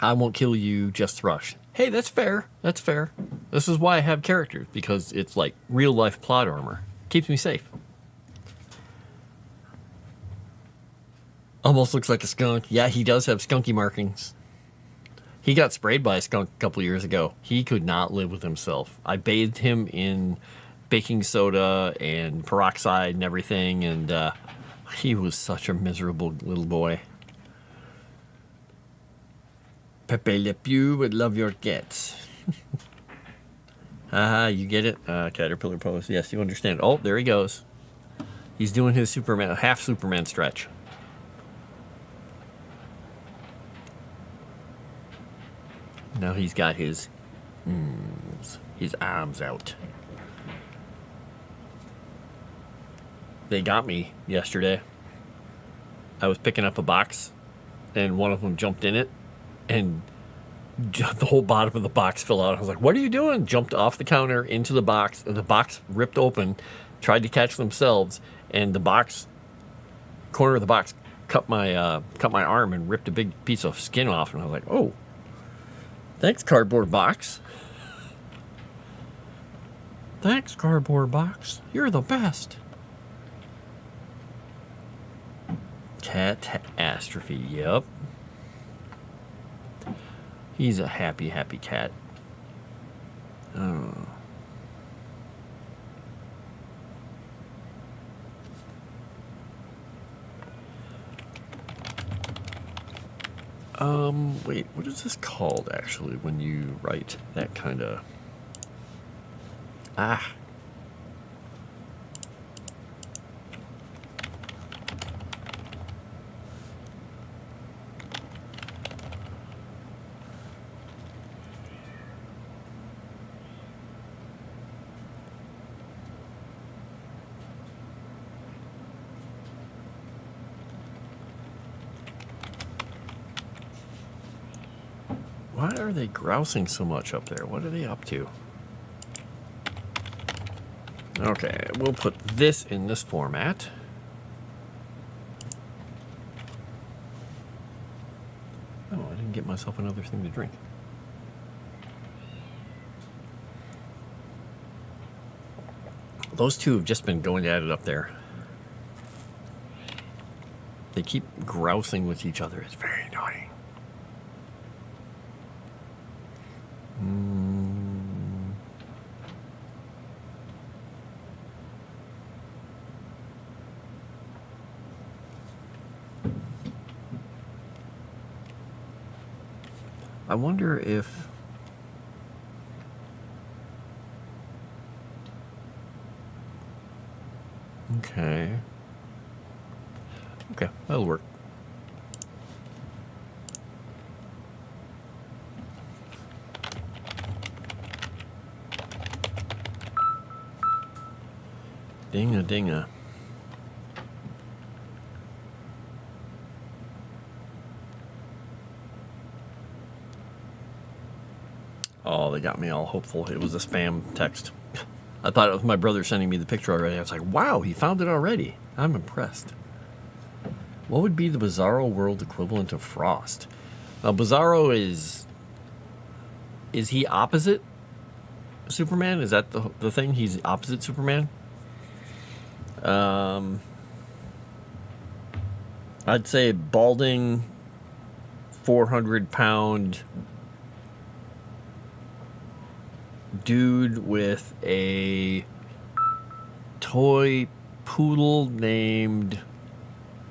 I won't kill you, just Thrush. Hey, that's fair. That's fair. This is why I have characters, because it's like real life plot armor. Keeps me safe. Almost looks like a skunk. Yeah, he does have skunky markings. He got sprayed by a skunk a couple years ago. He could not live with himself. I bathed him in baking soda and peroxide and everything, and he was such a miserable little boy. Pepe Le Pew would love your cats. You get it? Caterpillar pose. Yes, you understand. Oh, there he goes. He's doing his Superman, half Superman stretch. Now he's got his arms out. They got me yesterday. I was picking up a box, and one of them jumped in it, and the whole bottom of the box fell out. I was like, what are you doing? Jumped off the counter into the box, and the box ripped open, tried to catch themselves, and the corner of the box cut my arm and ripped a big piece of skin off. And I was like, oh, thanks, cardboard box. Thanks, cardboard box. You're the best. Catastrophe, yep. He's a happy, happy cat. Oh. Wait, what is this called, actually, when you write that kind of... Why are they grousing so much up there? What are they up to? Okay, we'll put this in this format. Oh, I didn't get myself another thing to drink. Those two have just been going at it up there. They keep grousing with each other. It's very annoying. I wonder if... Okay, that'll work. Dinga dinga. Oh, they got me all hopeful. It was a spam text. I thought it was my brother sending me the picture already. I was like, wow, he found it already. I'm impressed. What would be the Bizarro world equivalent of Frost? Bizarro is he opposite Superman? Is that the thing? He's opposite Superman? I'd say balding, 400-pound dude with a toy poodle named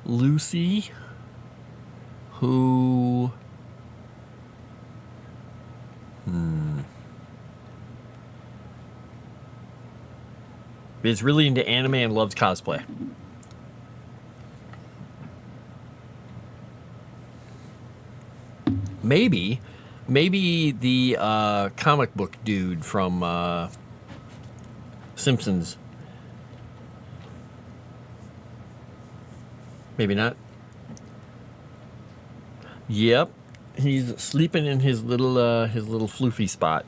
Lucy, who is really into anime and loves cosplay. Maybe the comic book dude from Simpsons. Maybe not. Yep, he's sleeping in his little floofy spot.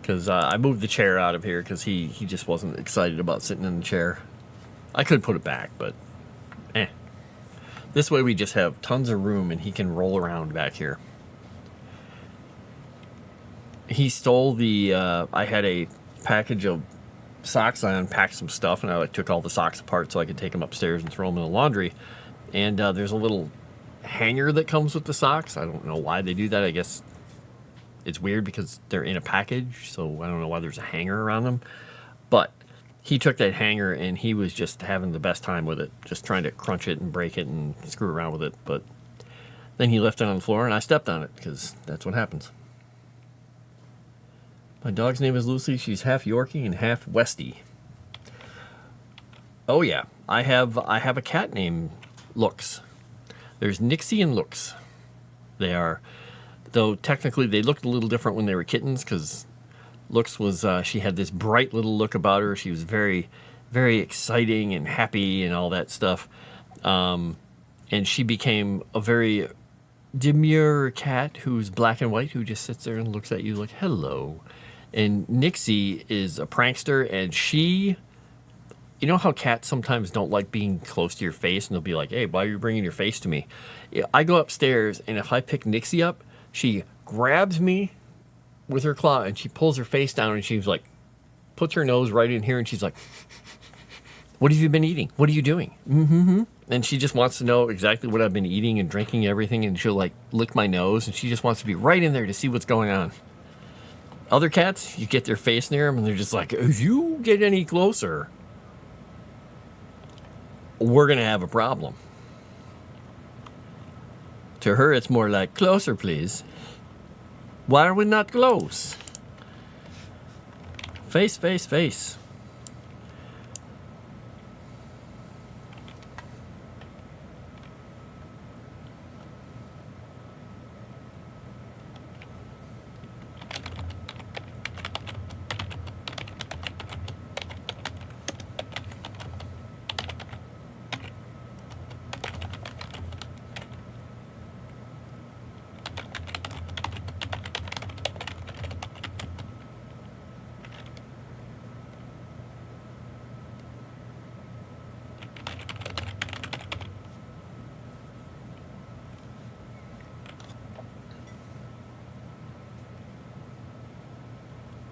Because I moved the chair out of here because he just wasn't excited about sitting in the chair. I could put it back, but This way we just have tons of room and he can roll around back here. He stole the, I had a package of socks. I unpacked some stuff and I took all the socks apart so I could take them upstairs and throw them in the laundry. And there's a little hanger that comes with the socks. I don't know why they do that. I guess it's weird because they're in a package, so I don't know why there's a hanger around them. But he took that hanger and he was just having the best time with it, just trying to crunch it and break it and screw around with it. But then he left it on the floor and I stepped on it because that's what happens. My dog's name is Lucy. She's half Yorkie and half Westie. Oh yeah, I have a cat named Looks. There's Nixie and Looks. They are, though technically they looked a little different when they were kittens because Looks was, she had this bright little look about her. She was very, very exciting and happy and all that stuff. And she became a very demure cat who's black and white, who just sits there and looks at you like, hello. And Nixie is a prankster, and she, you know how cats sometimes don't like being close to your face, and they'll be like, hey, why are you bringing your face to me? I go upstairs, and if I pick Nixie up, she grabs me with her claw, and she pulls her face down, and she's like, puts her nose right in here, and she's like, what have you been eating? What are you doing? Mm-hmm. And she just wants to know exactly what I've been eating and drinking everything, and she'll like lick my nose, and she just wants to be right in there to see what's going on. Other cats, you get their face near them, and they're just like, if you get any closer, we're going to have a problem. To her, it's more like, closer, please. Why are we not close? Face, face, face.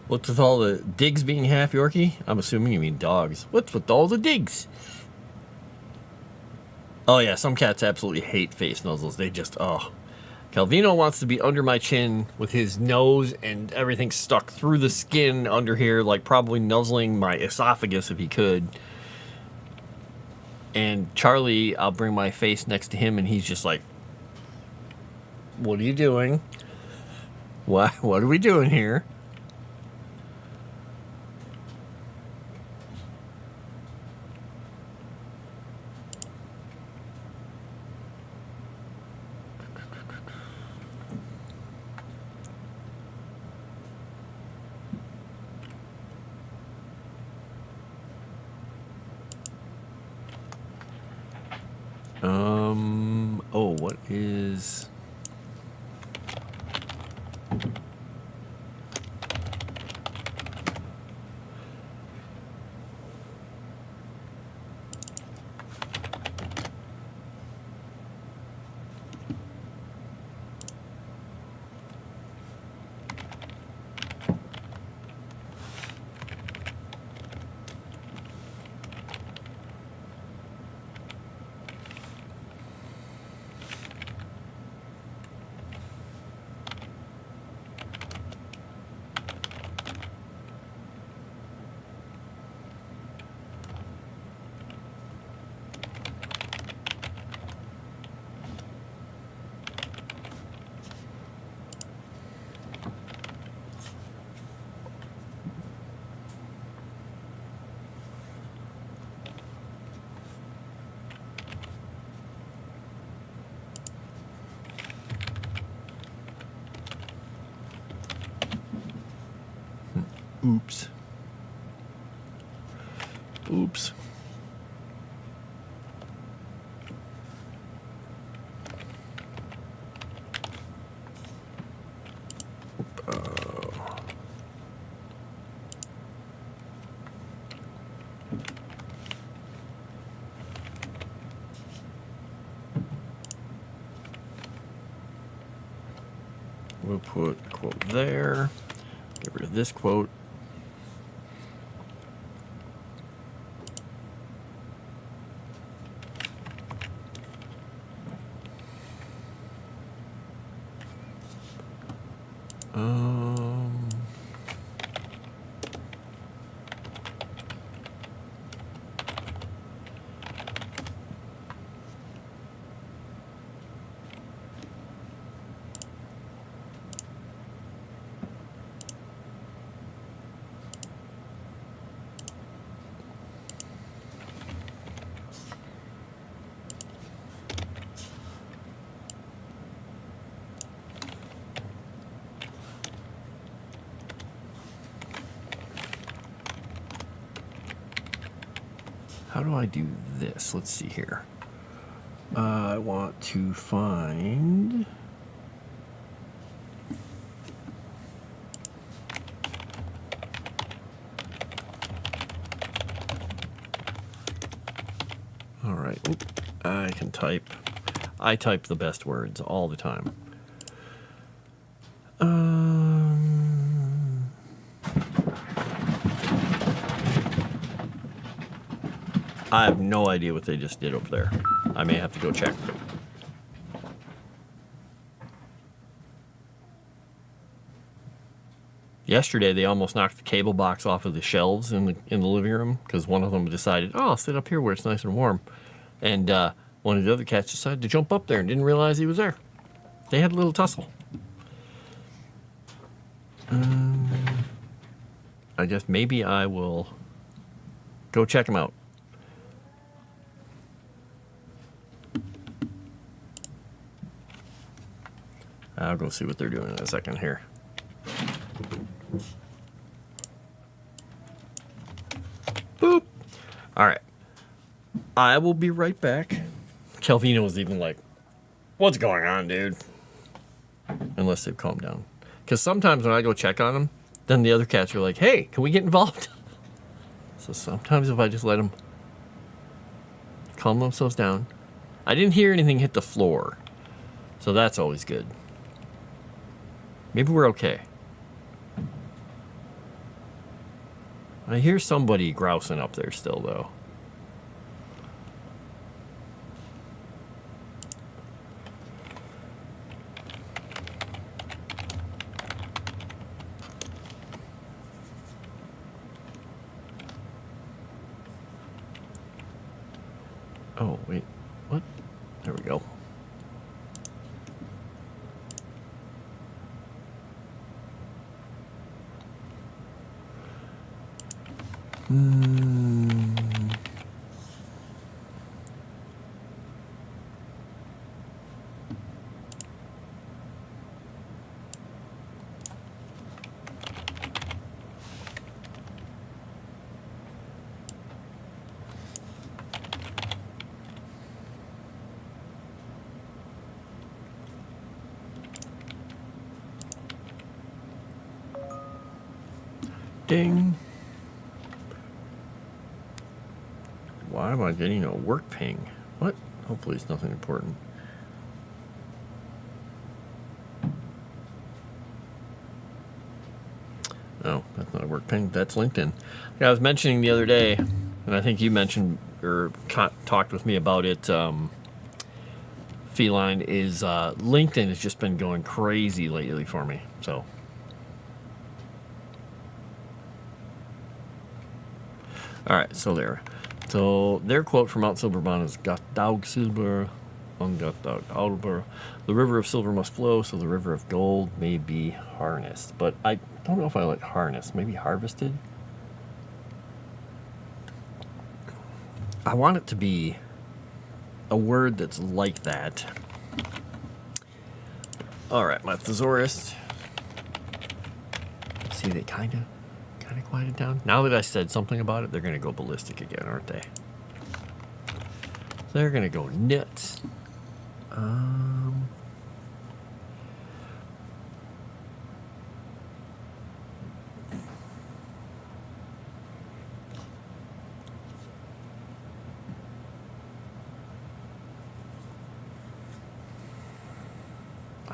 What's with all the digs being half Yorkie? I'm assuming you mean dogs. What's with all the digs? Oh yeah, some cats absolutely hate face nuzzles. They just, oh. Calvino wants to be under my chin with his nose and everything stuck through the skin under here, like probably nuzzling my esophagus if he could. And Charlie, I'll bring my face next to him and he's just like, what are you doing? What are we doing here? Oh, what is... Oops. Oops. We'll put a quote there. Get rid of this quote. How do I do this? Let's see here. I want to find... All right. Oop. I can type. I type the best words all the time. I have no idea what they just did over there. I may have to go check. Yesterday, they almost knocked the cable box off of the shelves in the living room because one of them decided, oh, I'll sit up here where it's nice and warm. And one of the other cats decided to jump up there and didn't realize he was there. They had a little tussle. I guess maybe I will go check them out. I'll go see what they're doing in a second here. Boop. All right. I will be right back. Calvino was even like, what's going on, dude? Unless they've calmed down. Because sometimes when I go check on them, then the other cats are like, hey, can we get involved? So sometimes if I just let them calm themselves down. I didn't hear anything hit the floor. So that's always good. Maybe we're okay. I hear somebody grousing up there still, though. Oh, wait. What? There we go. Ding. Why am I getting a work ping? What? Hopefully it's nothing important. No, that's not a work ping. That's LinkedIn. Yeah, I was mentioning the other day, and I think you mentioned or talked with me about it. Feline is LinkedIn has just been going crazy lately for me. So. All right, so there. So their quote from Mount Silberbahn is "Got Daug Silber, ungot Daug Alber. The river of silver must flow, so the river of gold may be harnessed." But I don't know if I like harnessed. Maybe harvested. I want it to be a word that's like that. All right, my thesaurus. See, they kind of quieted down. Now that I said something about it, they're going to go ballistic again, aren't they? They're going to go nuts.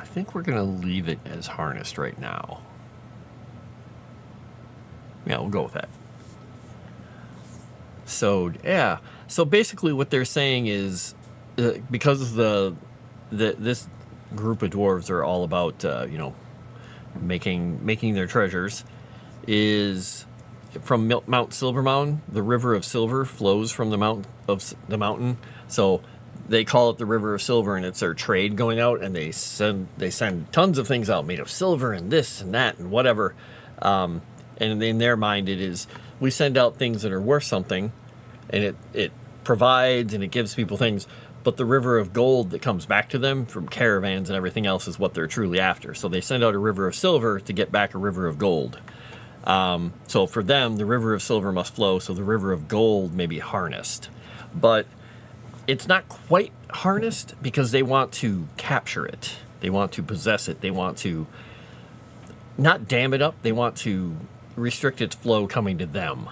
I think we're going to leave it as harnessed right now. Yeah, we'll go with that. So, yeah. So basically what they're saying is, because this group of dwarves are all about, making their treasures, is from Mount Silvermound. The River of Silver flows from the mountain. So they call it the River of Silver, and it's their trade going out, and they send tons of things out made of silver and this and that and whatever. And in their mind, it is, we send out things that are worth something, and it provides and it gives people things. But the river of gold that comes back to them from caravans and everything else is what they're truly after. So they send out a river of silver to get back a river of gold. So for them, the river of silver must flow, so the river of gold may be harnessed. But it's not quite harnessed because they want to capture it. They want to possess it. They want to not dam it up. They want to restrict its flow coming to them.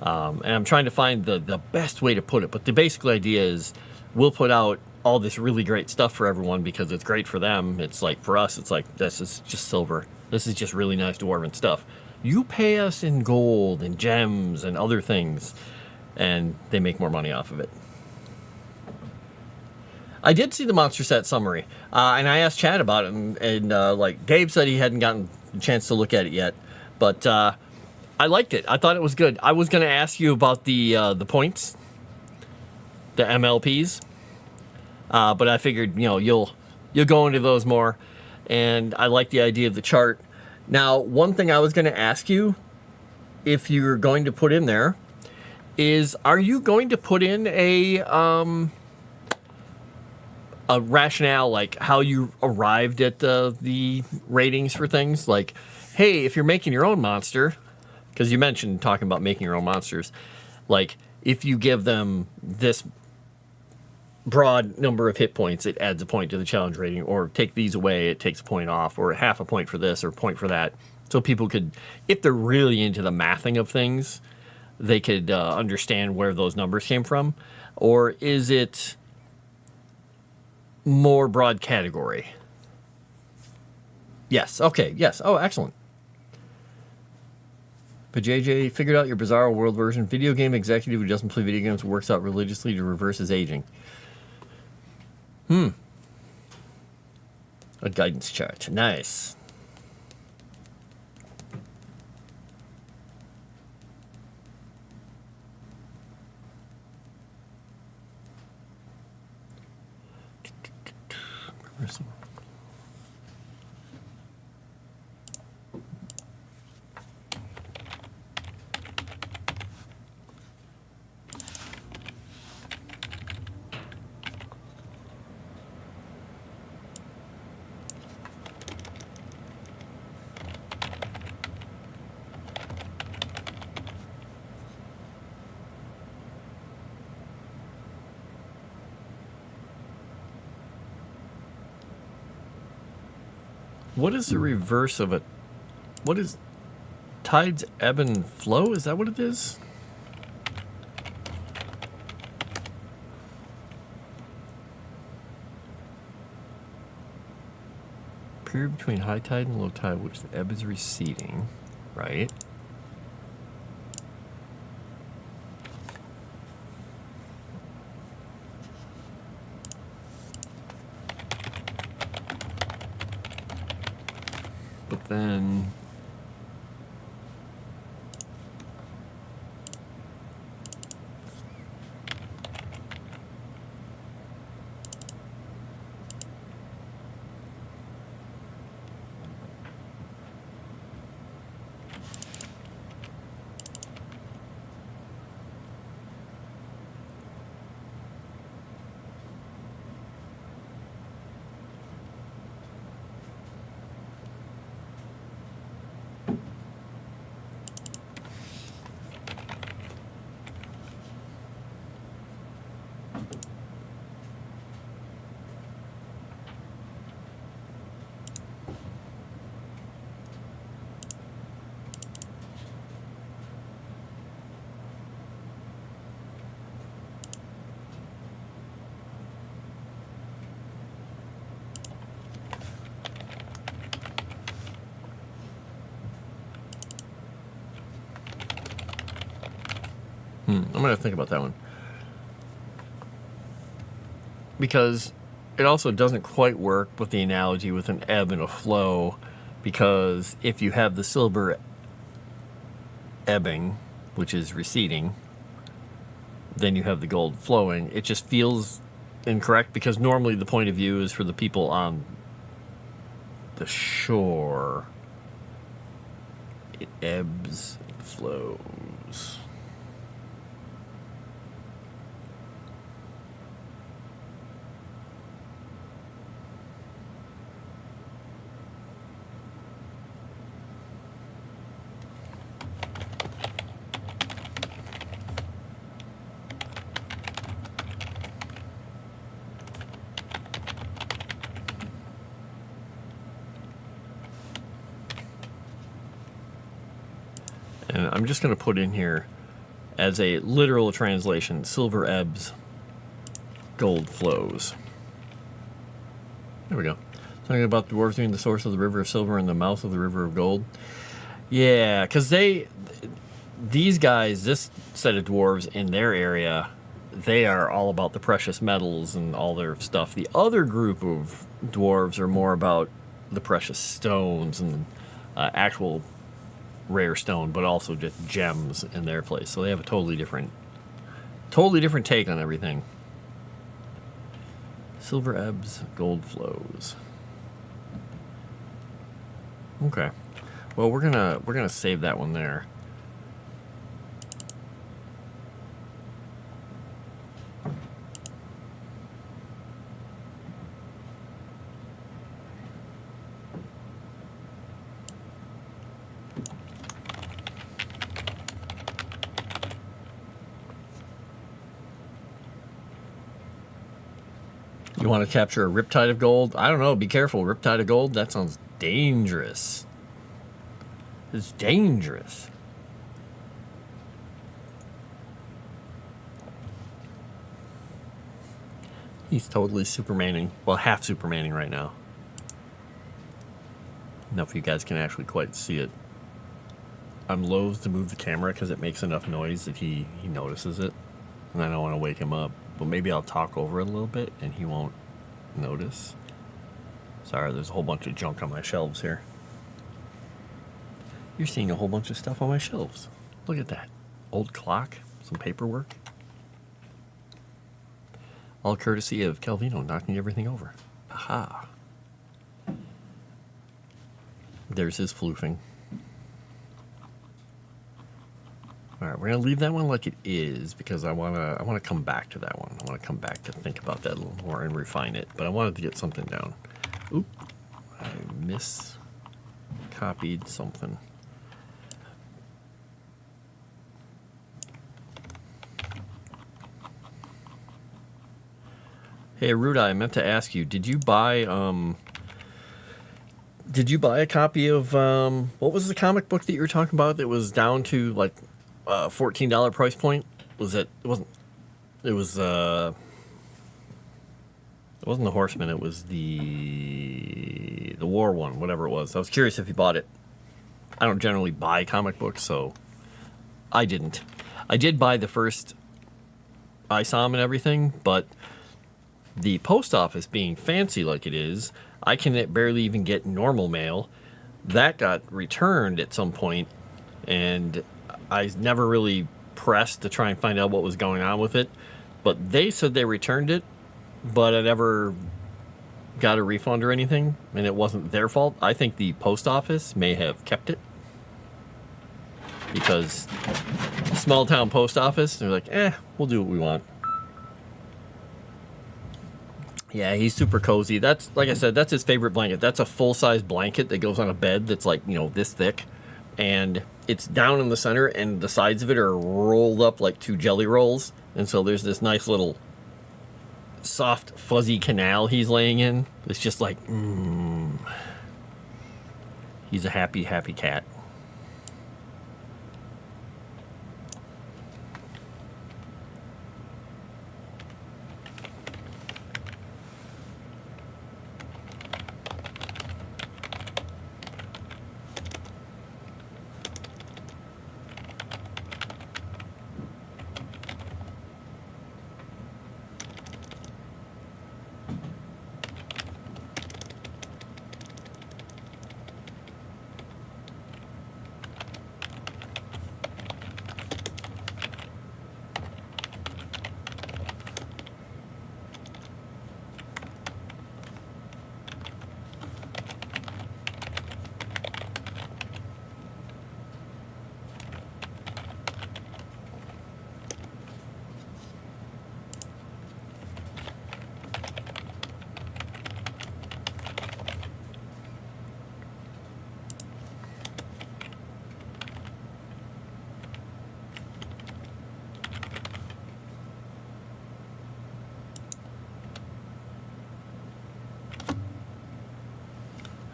And I'm trying to find the best way to put it. But the basic idea is we'll put out all this really great stuff for everyone because it's great for them. It's like, for us, it's like, this is just silver. This is just really nice dwarven stuff. You pay us in gold and gems and other things, and they make more money off of it. I did see the monster set summary, and I asked Chad about it, and like Dave said he hadn't gotten a chance to look at it yet, but I liked it. I thought it was good. I was going to ask you about the points, the MLPs, but I figured you'll go into those more, and I like the idea of the chart. Now, one thing I was going to ask you, if you're going to put in there, is are you going to put in a rationale, like how you arrived at the ratings for things? Like, hey, if you're making your own monster, because you mentioned talking about making your own monsters, like if you give them this broad number of hit points, it adds a point to the challenge rating, or take these away, it takes a point off, or half a point for this or a point for that. So people could, if they're really into the mathing of things, they could understand where those numbers came from. Or is it more broad category? Yes. Okay. Yes. Oh, excellent. But JJ figured out your Bizarro World version. Video game executive who doesn't play video games works out religiously to reverse his aging. A guidance chart. Nice. What is the reverse of it? What is tides ebb and flow? Is that what it is? Period between high tide and low tide, which the ebb is receding, right? But then I'm going to think about that one. Because it also doesn't quite work with the analogy with an ebb and a flow, because if you have the silver ebbing, which is receding, then you have the gold flowing. It just feels incorrect, because normally the point of view is for the people on the shore. It ebbs, flows. And I'm just going to put in here, as a literal translation, silver ebbs, gold flows. There we go. Something about dwarves being the source of the river of silver and the mouth of the river of gold. Yeah, because these guys, this set of dwarves in their area, they are all about the precious metals and all their stuff. The other group of dwarves are more about the precious stones and actual rare stone, but also just gems in their place. So they have a totally different take on everything. Silver ebbs, gold flows. Okay. Well, we're gonna save that one there. You want to capture a riptide of gold? I don't know. Be careful. Riptide of gold? That sounds dangerous. It's dangerous. He's totally Supermaning. Well, half Supermaning right now. Now, if you guys can actually quite see it. I'm loath to move the camera because it makes enough noise that he notices it. And I don't want to wake him up. But maybe I'll talk over it a little bit and he won't notice. Sorry, there's a whole bunch of junk on my shelves here. You're seeing a whole bunch of stuff on my shelves. Look at that. Old clock, some paperwork. All courtesy of Calvino knocking everything over. Aha. There's his floofing. All right, we're gonna leave that one like it is because I wanna come back to that one. I wanna come back to think about that a little more and refine it. But I wanted to get something down. Oop, I miscopied something. Hey, Ruda, I meant to ask you, did you buy a copy of what was the comic book that you were talking about that was down to like $14 price point? Was it? It wasn't. It was. It wasn't the Horseman. It was the War one, whatever it was. I was curious if you bought it. I don't generally buy comic books, so I didn't. I did buy the first ISOM and everything, but the post office being fancy like it is, I can barely even get normal mail. That got returned at some point, and I never really pressed to try and find out what was going on with it. But they said they returned it, but I never got a refund or anything, and it wasn't their fault. I think the post office may have kept it, because small town post office, they're like, we'll do what we want. Yeah, he's super cozy. That's, like I said, that's his favorite blanket. That's a full-size blanket that goes on a bed that's like, this thick. And it's down in the center, and the sides of it are rolled up like two jelly rolls. And so there's this nice little soft, fuzzy canal he's laying in. It's just like, He's a happy, happy cat.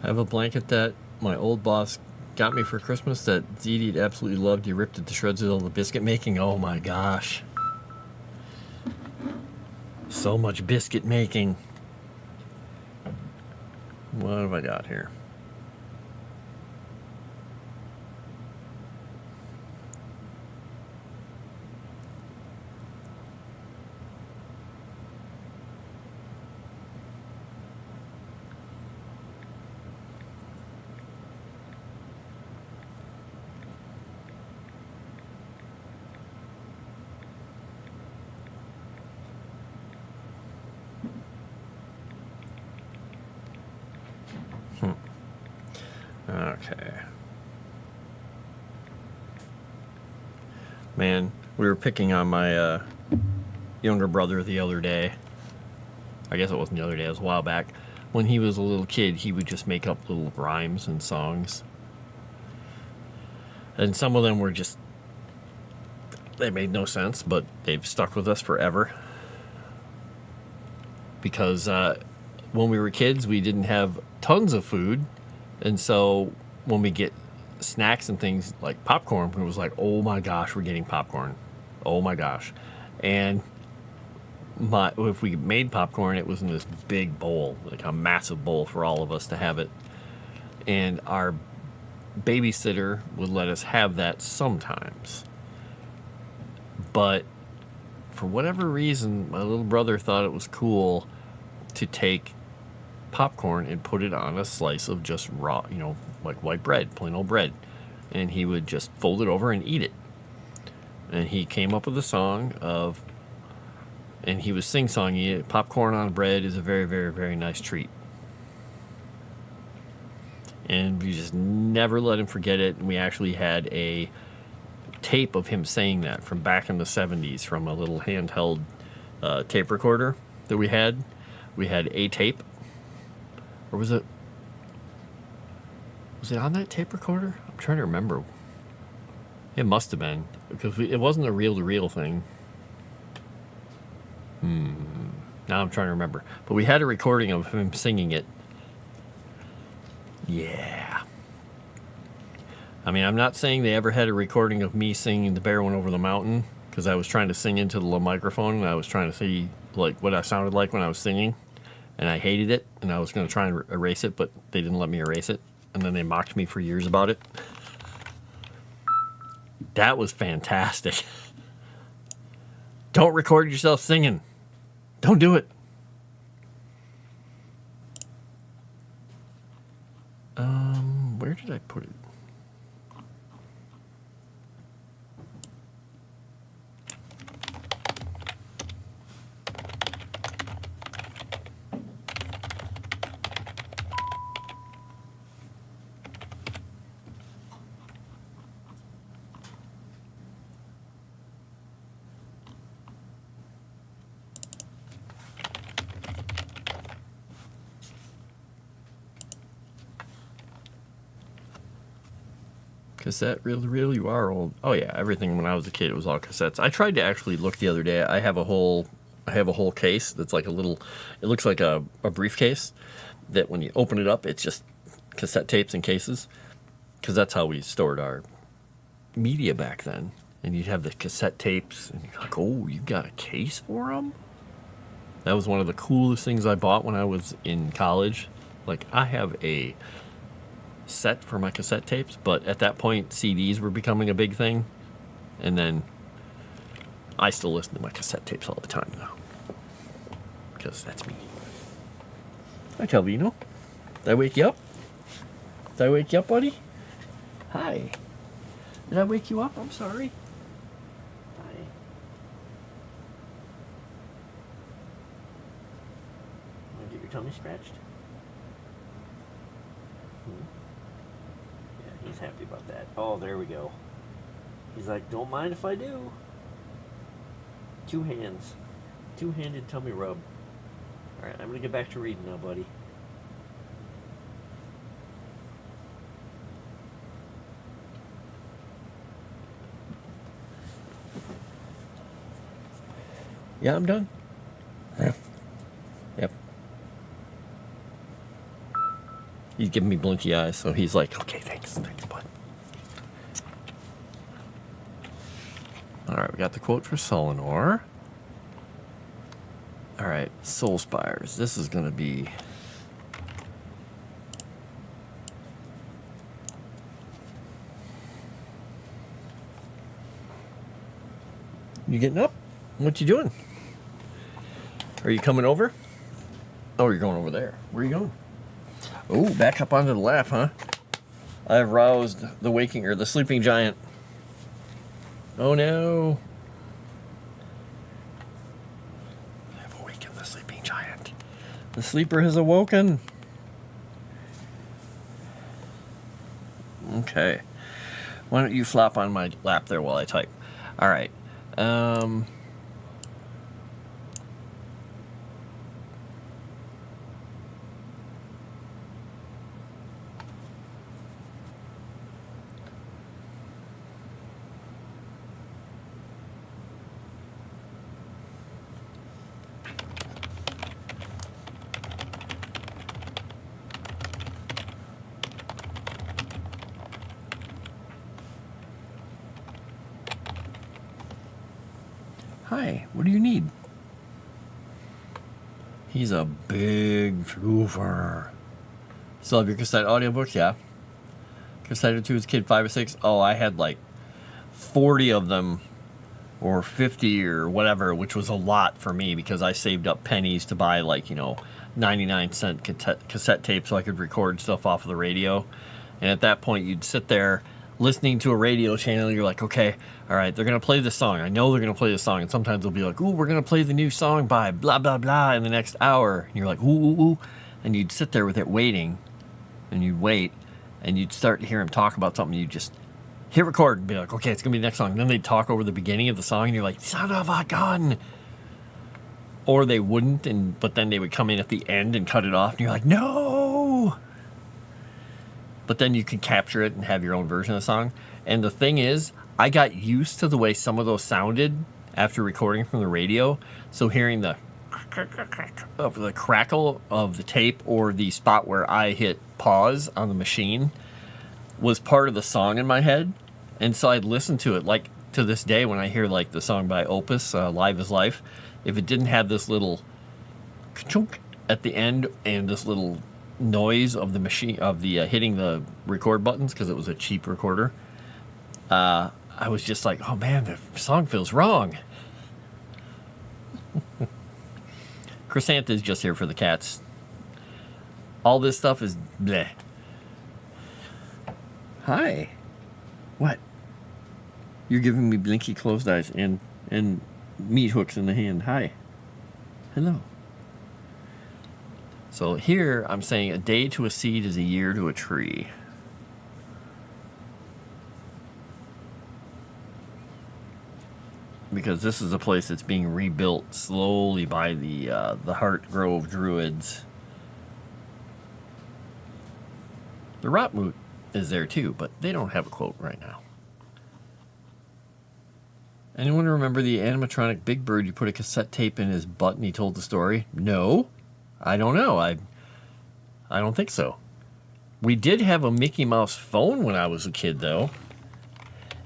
I have a blanket that my old boss got me for Christmas that Dee Dee absolutely loved. You ripped it to shreds with all the biscuit making. Oh my gosh. So much biscuit making. What have I got here? Okay. Man, we were picking on my younger brother the other day. I guess it wasn't the other day, it was a while back. When he was a little kid, he would just make up little rhymes and songs. And some of them were just, they made no sense, but they've stuck with us forever. Because when we were kids, we didn't have tons of food. And so when we get snacks and things like popcorn, it was like, oh my gosh, we're getting popcorn. Oh my gosh. And if we made popcorn, it was in this big bowl, like a massive bowl for all of us to have it. And our babysitter would let us have that sometimes. But for whatever reason, my little brother thought it was cool to take popcorn and put it on a slice of just raw, like white bread, plain old bread. And he would just fold it over and eat it. And he came up with a song of, and he was sing-songing it, popcorn on bread is a very, very, very nice treat. And we just never let him forget it. And we actually had a tape of him saying that from back in the 70s from a little handheld tape recorder that we had. We had a tape. Or was it on that tape recorder? I'm trying to remember. It must have been, because it wasn't a reel-to-reel thing. Now I'm trying to remember. But we had a recording of him singing it. Yeah. I mean, I'm not saying they ever had a recording of me singing The Bear Went Over the Mountain, because I was trying to sing into the little microphone, and I was trying to see like what I sounded like when I was singing. And I hated it, and I was going to try and erase it, but they didn't let me erase it. And then they mocked me for years about it. That was fantastic. Don't record yourself singing. Don't do it. Where did I put it? Cassette, really, you are old. Oh yeah, everything when I was a kid, it was all cassettes. I tried to actually look the other day. I have a whole case that's like a little, it looks like a briefcase that when you open it up, it's just cassette tapes and cases, because that's how we stored our media back then. And you'd have the cassette tapes, and you're like, oh, you got a case for them? That was one of the coolest things I bought when I was in college. Like, I have a set for my cassette tapes, but at that point CDs were becoming a big thing, and then I still listen to my cassette tapes all the time now, because that's me. Hi, Calvino. Did I wake you up? Did I wake you up, buddy? Hi. Did I wake you up? I'm sorry. Hi. Want to get your tummy scratched? He's happy about that. Oh, there we go. He's like, don't mind if I do. 2 hands. 2-handed tummy rub. Alright, I'm going to get back to reading now, buddy. Yeah, I'm done. Yep. He's giving me blinky eyes, so he's like, okay, thanks, bud. All right, we got the quote for Solinor. All right, Soul Spires. This is going to be... You getting up? What you doing? Are you coming over? Oh, you're going over there. Where are you going? Oh, back up onto the lap, huh? I've roused the sleeping giant. Oh no. I've awakened the sleeping giant. The sleeper has awoken. Okay. Why don't you flop on my lap there while I type? All right. Hi, what do you need? He's a big trooper. Still have your cassette audiobooks? Yeah. Cassette to his kid 5 or 6. Oh, I had like 40 of them or 50 or whatever, which was a lot for me because I saved up pennies to buy 99-cent cassette tape so I could record stuff off of the radio. And at that point, you'd sit there listening to a radio channel. You're like, okay, all right, they're going to play this song. I know they're going to play this song. And sometimes they'll be like, ooh, we're going to play the new song by blah, blah, blah in the next hour. And you're like, ooh, ooh, ooh. And you'd sit there with it waiting. And you'd wait. And you'd start to hear him talk about something. You'd just hit record and be like, okay, it's going to be the next song. And then they'd talk over the beginning of the song. And you're like, son of a gun. Or they wouldn't. But then they would come in at the end and cut it off. And you're like, no. But then you could capture it and have your own version of the song. And the thing is, I got used to the way some of those sounded after recording from the radio. So hearing the crackle of the tape or the spot where I hit pause on the machine was part of the song in my head. And so I'd listen to it. Like to this day when I hear like the song by Opus, Live is Life, if it didn't have this little ka-chunk at the end and this little noise of the machine of the hitting the record buttons because it was a cheap recorder, I was just like, oh man, the song feels wrong. Chrysanthe is just here for the cats. All this stuff is bleh. Hi. What? You're giving me blinky closed eyes and meat hooks in the hand. Hi. Hello. So here I'm saying a day to a seed is a year to a tree. Because this is a place that's being rebuilt slowly by the Heart Grove Druids. The Rotmoot is there too, but they don't have a quote right now. Anyone remember the animatronic Big Bird you put a cassette tape in his butt and he told the story? No. I don't know. I don't think so. We did have a Mickey Mouse phone when I was a kid, though.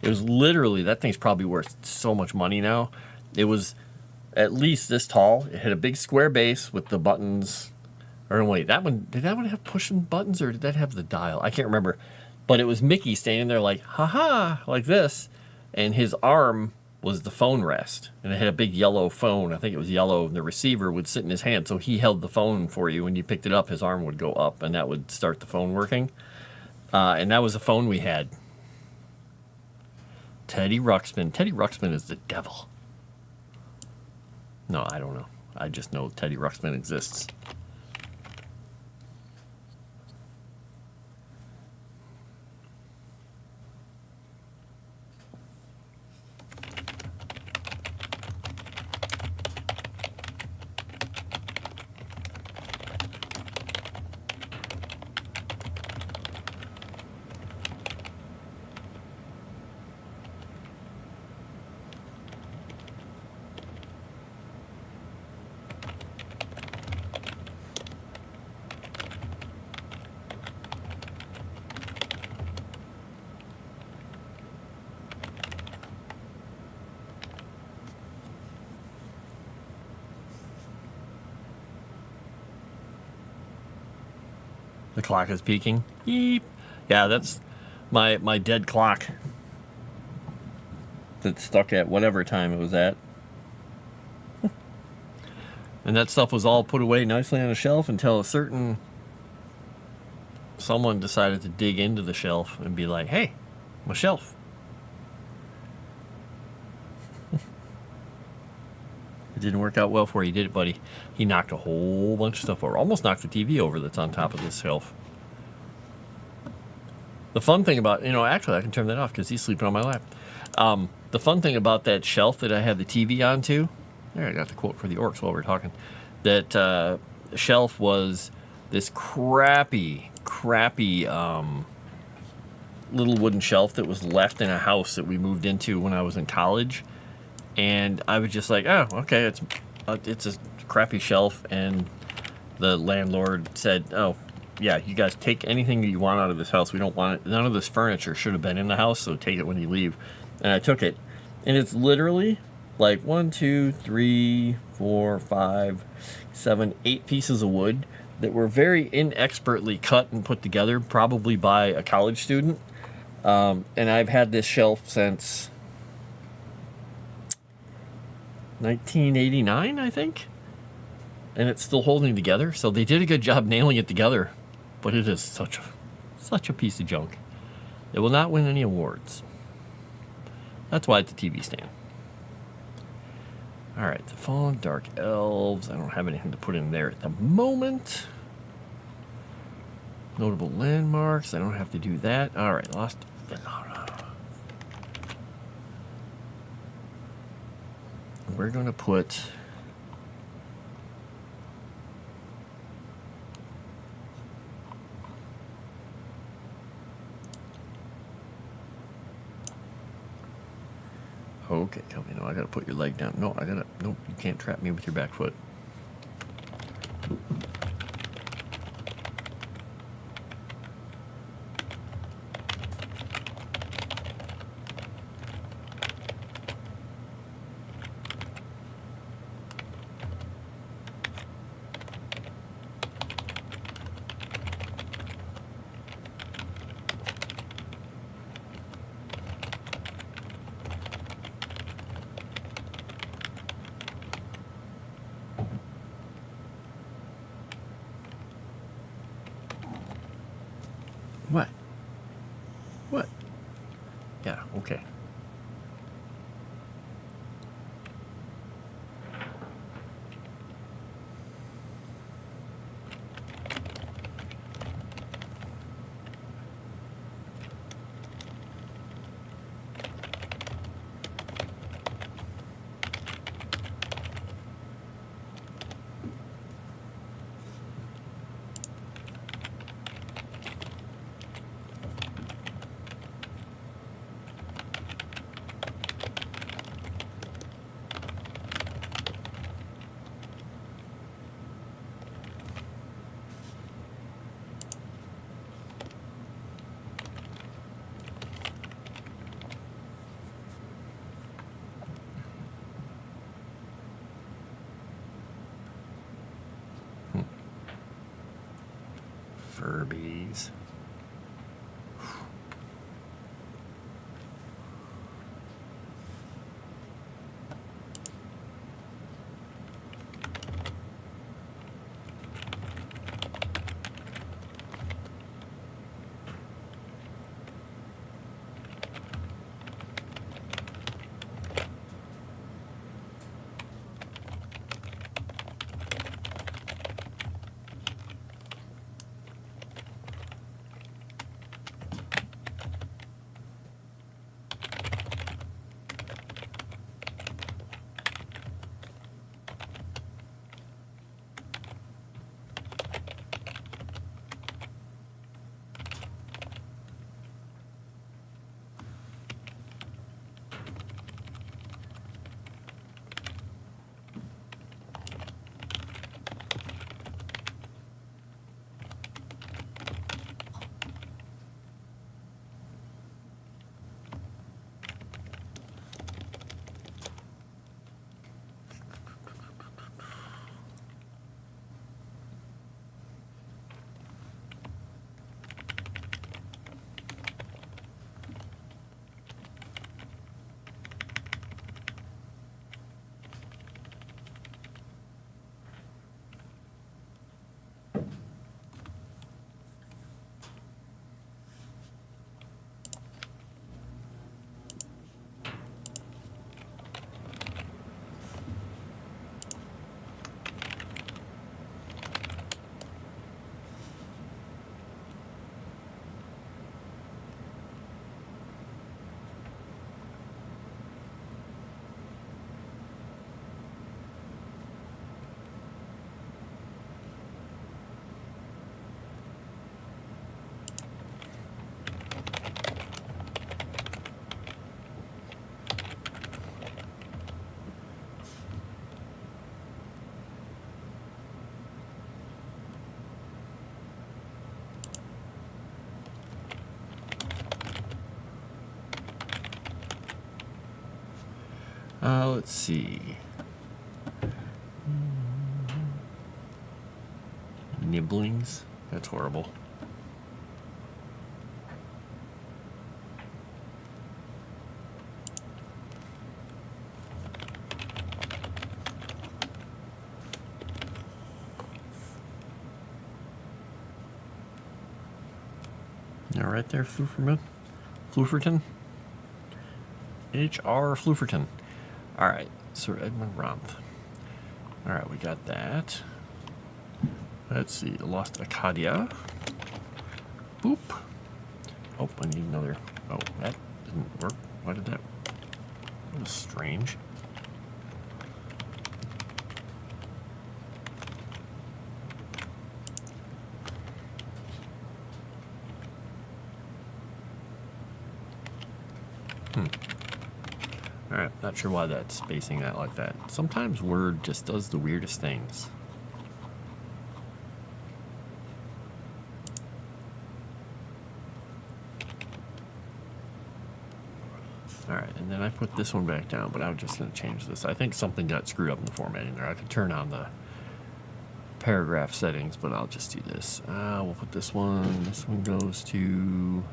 It was literally, that thing's probably worth so much money now. It was at least this tall. It had a big square base with the buttons. Or wait, did that one have pushing buttons or did that have the dial? I can't remember. But it was Mickey standing there like, haha, like this. And his arm was the phone rest. And it had a big yellow phone. I think it was yellow. And the receiver would sit in his hand. So he held the phone for you. When you picked it up, his arm would go up. And that would start the phone working. And that was the phone we had. Teddy Ruxpin. Teddy Ruxpin is the devil. No, I don't know. I just know Teddy Ruxpin exists. The clock is peaking. Beep. Yeah, that's my dead clock. That's stuck at whatever time it was at. And that stuff was all put away nicely on a shelf until someone decided to dig into the shelf and be like, hey, my shelf. It didn't work out well for you, did it, buddy? He knocked a whole bunch of stuff over. Almost knocked the TV over that's on top of this shelf. The fun thing about, actually I can turn that off because he's sleeping on my lap. The fun thing about that shelf that I had the TV onto, there, I got the quote for the orcs while we were talking, that shelf was this crappy little wooden shelf that was left in a house that we moved into when I was in college. And I was just like, oh, okay, it's a crappy shelf. And the landlord said, oh, yeah, you guys take anything that you want out of this house. We don't want it. None of this furniture should have been in the house, so take it when you leave. And I took it. And it's literally like 1, 2, 3, 4, 5, 7, 8 pieces of wood that were very inexpertly cut and put together, probably by a college student. And I've had this shelf since 1989, I think. And it's still holding together. So they did a good job nailing it together. But it is such a piece of junk. It will not win any awards. That's why it's a TV stand. All right, the Fallen Dark Elves. I don't have anything to put in there at the moment. Notable landmarks. I don't have to do that. All right, Lost Valhalla. We're going to put... Okay, tell me, no, I gotta put your leg down. No, nope, you can't trap me with your back foot. What? What? Yeah, okay. Furbies. Let's see. Nibblings. That's horrible. All right there, Flufferton. H.R. Flufferton. All right, Sir Edmund Romph. All right, we got that. Let's see, Lost Acadia. Boop. Oh, I need another. Oh, that didn't work. Why did that? That was strange. Alright, not sure why that's spacing that like that. Sometimes Word just does the weirdest things. Alright, and then I put this one back down, but I'm just going to change this. I think something got screwed up in the formatting there. I could turn on the paragraph settings, but I'll just do this. We'll put this one. This one goes to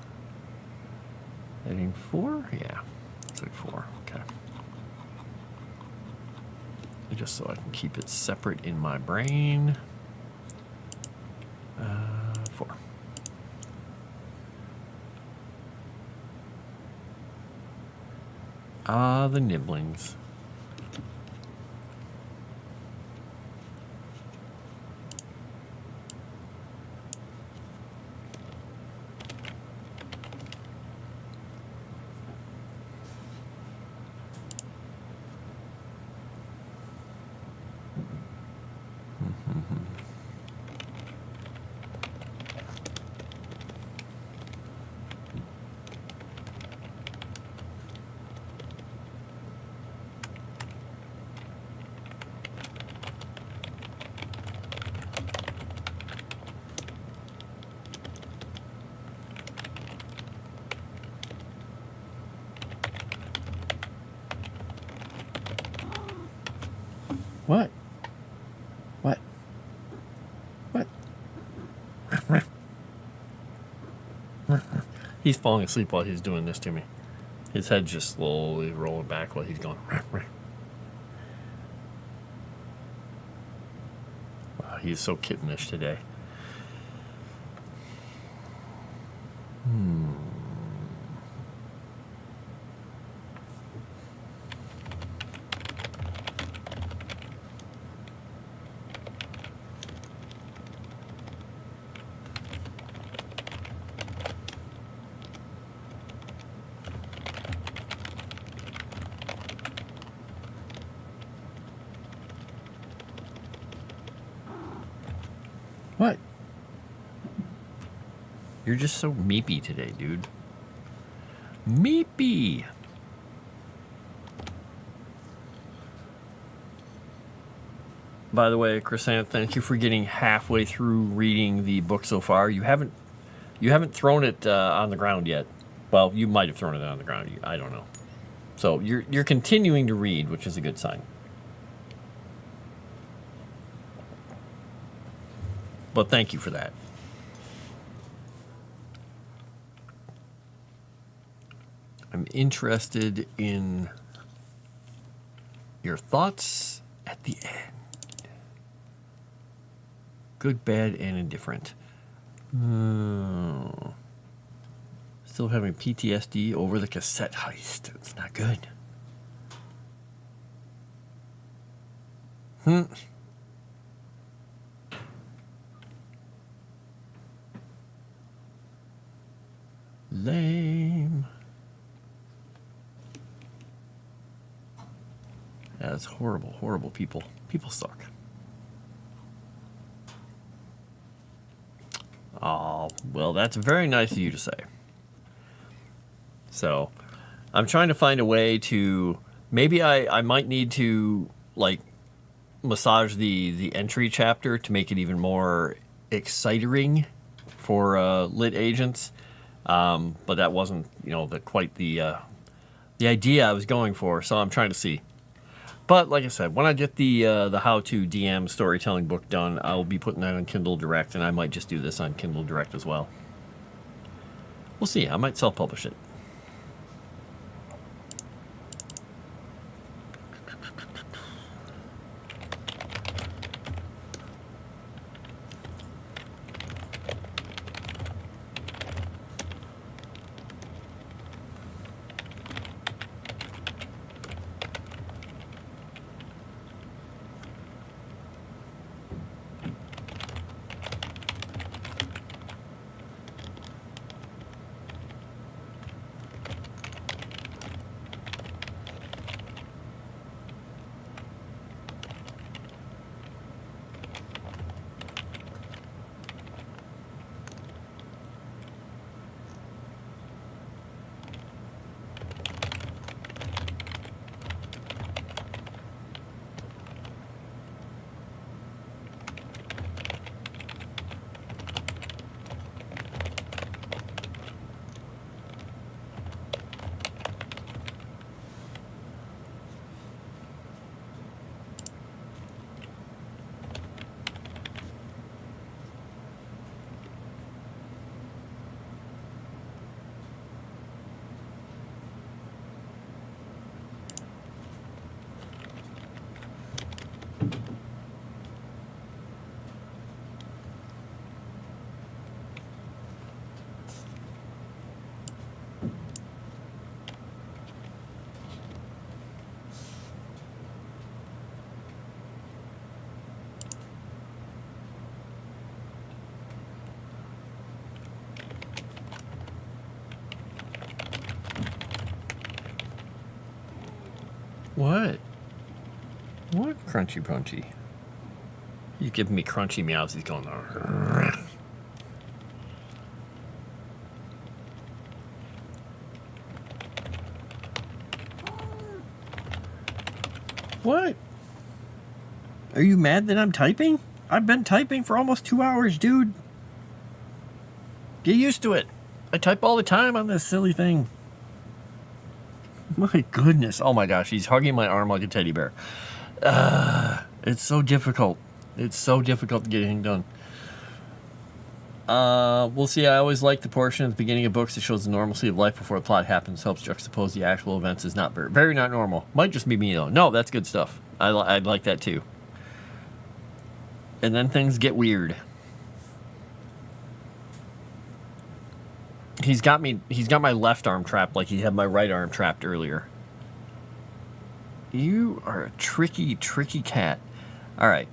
heading 4? Yeah, it's like 4. Okay. Just so I can keep it separate in my brain. 4. The nibblings. What? What? What? He's falling asleep while he's doing this to me. His head's just slowly rolling back while he's going. Wow, he's so kittenish today. What? You're just so meepy today, dude. Meepy! By the way, Chrysanth, thank you for getting halfway through reading the book so far. You haven't thrown it on the ground yet. Well, you might have thrown it on the ground. I don't know. So you're continuing to read, which is a good sign. But thank you for that. I'm interested in your thoughts at the end. Good, bad, and indifferent. Still having PTSD over the cassette heist. It's not good. Lame. That's horrible, horrible people. People suck. Oh, well, that's very nice of you to say. So, I'm trying to find a way to... Maybe I might need to, like, massage the entry chapter to make it even more exciting for lit agents. But that wasn't, quite the idea I was going for. So I'm trying to see. But like I said, when I get the how-to DM storytelling book done, I'll be putting that on Kindle Direct, and I might just do this on Kindle Direct as well. We'll see. I might self-publish it. What? What crunchy punchy? He's giving me crunchy meows. He's going. What? Are you mad that I'm typing? I've been typing for almost 2 hours, dude. Get used to it. I type all the time on this silly thing. My goodness. Oh my gosh, he's hugging my arm like a teddy bear. It's so difficult. It's so difficult to get anything done. We'll see. I always like the portion at the beginning of books that shows the normalcy of life before the plot happens. Helps juxtapose the actual events is not very not normal. Might just be me though. No, that's good stuff. I'd like that too. And then things get weird. He's got my left arm trapped like he had my right arm trapped earlier. You are a tricky, tricky cat. All right.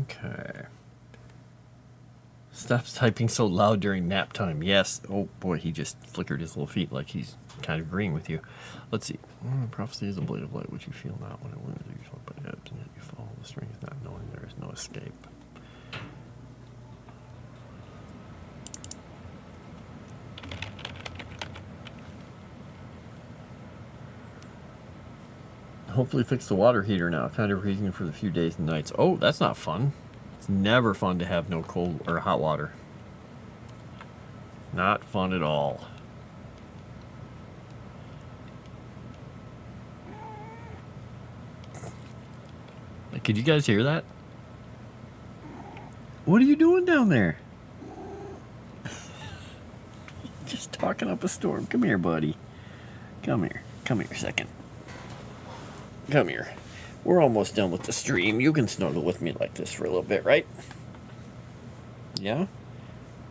Okay. Stop typing so loud during nap time. Yes. Oh boy, he just flickered his little feet like he's kind of agreeing with you. Let's see. Prophecy is a blade of light, which you feel not when it wins. You fall by ebbs, and yet you follow the strength, not knowing there is no escape. Hopefully fix the water heater now. Kind of reason for the few days and nights. Oh, that's not fun. It's never fun to have no cold or hot water. Not fun at all. Could you guys hear that? What are you doing down there? Just talking up a storm. Come here, buddy. Come here. Come here a second. Come here. We're almost done with the stream. You can snuggle with me like this for a little bit, right? Yeah?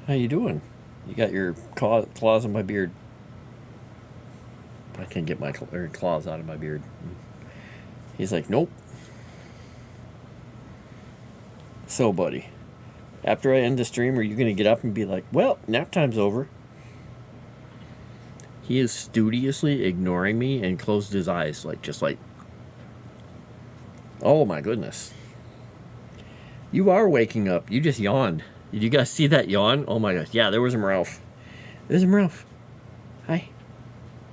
How you doing? You got your claws in my beard. I can't get my claws out of my beard. He's like, nope. So, buddy, after I end the stream, are you going to get up and be like, well, nap time's over? He is studiously ignoring me and closed his eyes, just like, oh my goodness. You are waking up. You just yawned. Did you guys see that yawn? Oh my gosh. Yeah, there was a Ralph. There's a Ralph. Hi.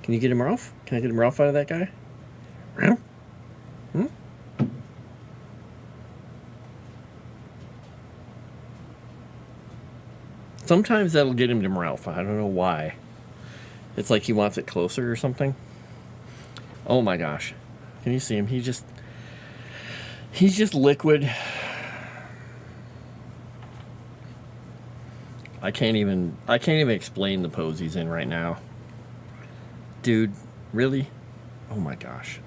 Can you get him Ralph? Can I get him Ralph out of that guy? Ralph? Hmm? Sometimes that'll get him to Ralph. I don't know why. It's like he wants it closer or something. Oh my gosh. Can you see him? He's just liquid. I can't even explain the pose he's in right now. Dude, really? Oh my gosh.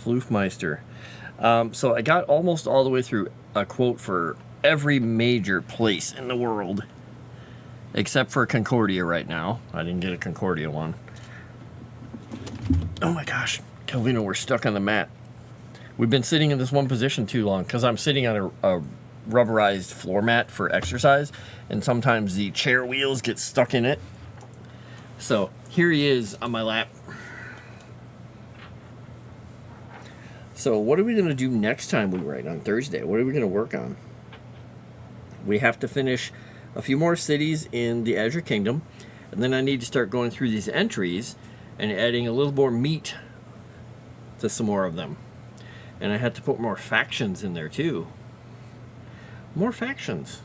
Floofmeister. So I got almost all the way through a quote for every major place in the world. Except for Concordia right now. I didn't get a Concordia one. Oh my gosh. Calvino, we're stuck on the mat. We've been sitting in this one position too long because I'm sitting on a rubberized floor mat for exercise, and sometimes the chair wheels get stuck in it. So here he is on my lap. So what are we going to do next time we write on Thursday? What are we going to work on? We have to finish a few more cities in the Azure Kingdom, and then I need to start going through these entries and adding a little more meat to some more of them. And I had to put more factions in there too. More factions.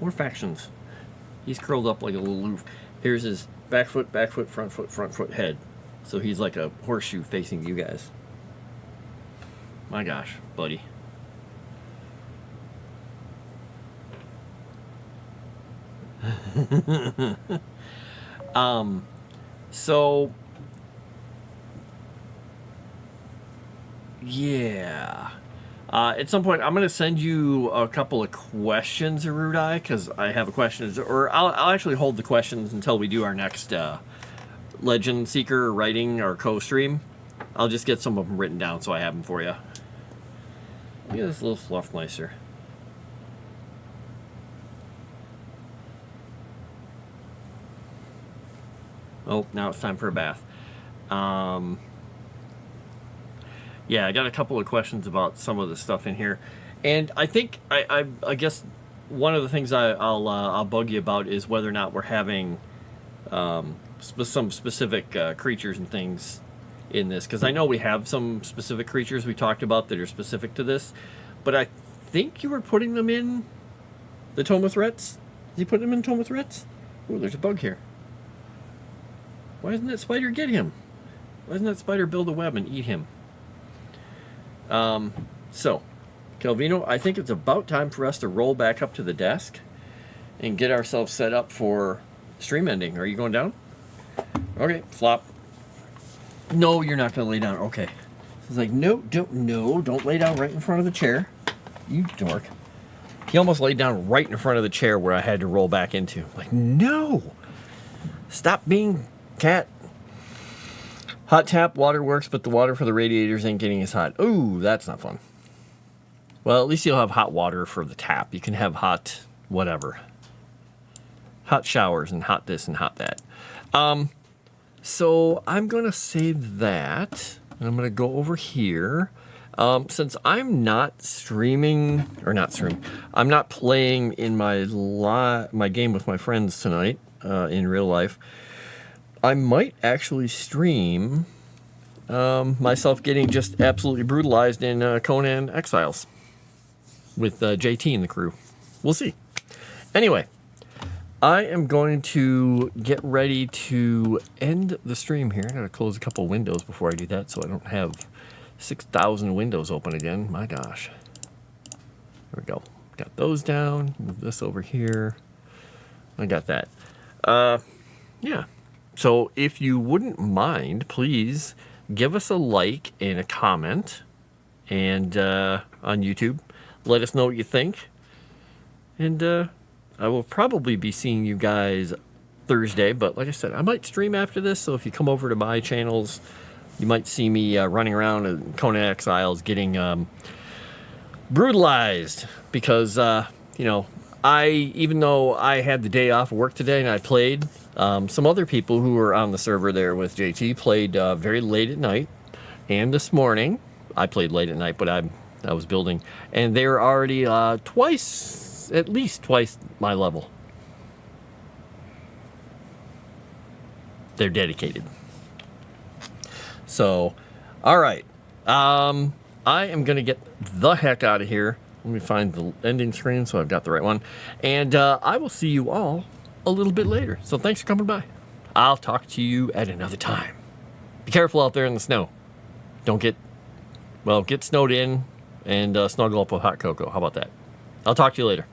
More factions. He's curled up like a little loof. Here's his back foot, front foot, head. So he's like a horseshoe facing you guys. My gosh, buddy. So yeah. At some point, I'm going to send you a couple of questions, Erudai, because I have a question. Or I'll actually hold the questions until we do our next Legend Seeker writing or co-stream. I'll just get some of them written down so I have them for you. Look at this little Fluffmeister. Oh, now it's time for a bath. Yeah, I got a couple of questions about some of the stuff in here, and I think I guess one of the things I'll bug you about is whether or not we're having some specific creatures and things in this, because I know we have some specific creatures we talked about that are specific to this, but I think you were putting them in the Tome of Threats. Is he putting them in Tome of Threats? Oh, there's a bug here. Why doesn't that spider get him? Why doesn't that spider build a web and eat him? So, Calvino, I think it's about time for us to roll back up to the desk and get ourselves set up for stream ending. Are you going down? Okay, flop. No, you're not going to lay down. Okay. He's like, no, don't lay down right in front of the chair. You dork. He almost laid down right in front of the chair where I had to roll back into. Like, no! Stop being cat. Hot tap, water works, but the water for the radiators ain't getting as hot. Ooh, that's not fun. Well, at least you'll have hot water for the tap. You can have hot whatever. Hot showers and hot this and hot that. So I'm going to save that. And I'm going to go over here. Since I'm not streaming, or not streaming, I'm not playing in my game with my friends tonight in real life, I might actually stream myself getting just absolutely brutalized in Conan Exiles with JT and the crew. We'll see. Anyway, I am going to get ready to end the stream here. I gotta close a couple windows before I do that so I don't have 6,000 windows open again. My gosh. There we go. Got those down. Move this over here. I got that. Yeah. So if you wouldn't mind, please give us a like and a comment and on YouTube. Let us know what you think. And I will probably be seeing you guys Thursday, but like I said, I might stream after this, so if you come over to my channels, you might see me running around in Conan Exiles getting brutalized because, even though I had the day off of work today and I played, some other people who were on the server there with JT played very late at night, and this morning, I played late at night, but I was building, and they were already at least twice my level. They're dedicated. So, all right. I am going to get the heck out of here. Let me find the ending screen so I've got the right one. And I will see you all a little bit later. So thanks for coming by. I'll talk to you at another time. Be careful out there in the snow. Don't get snowed in and snuggle up with hot cocoa. How about that? I'll talk to you later.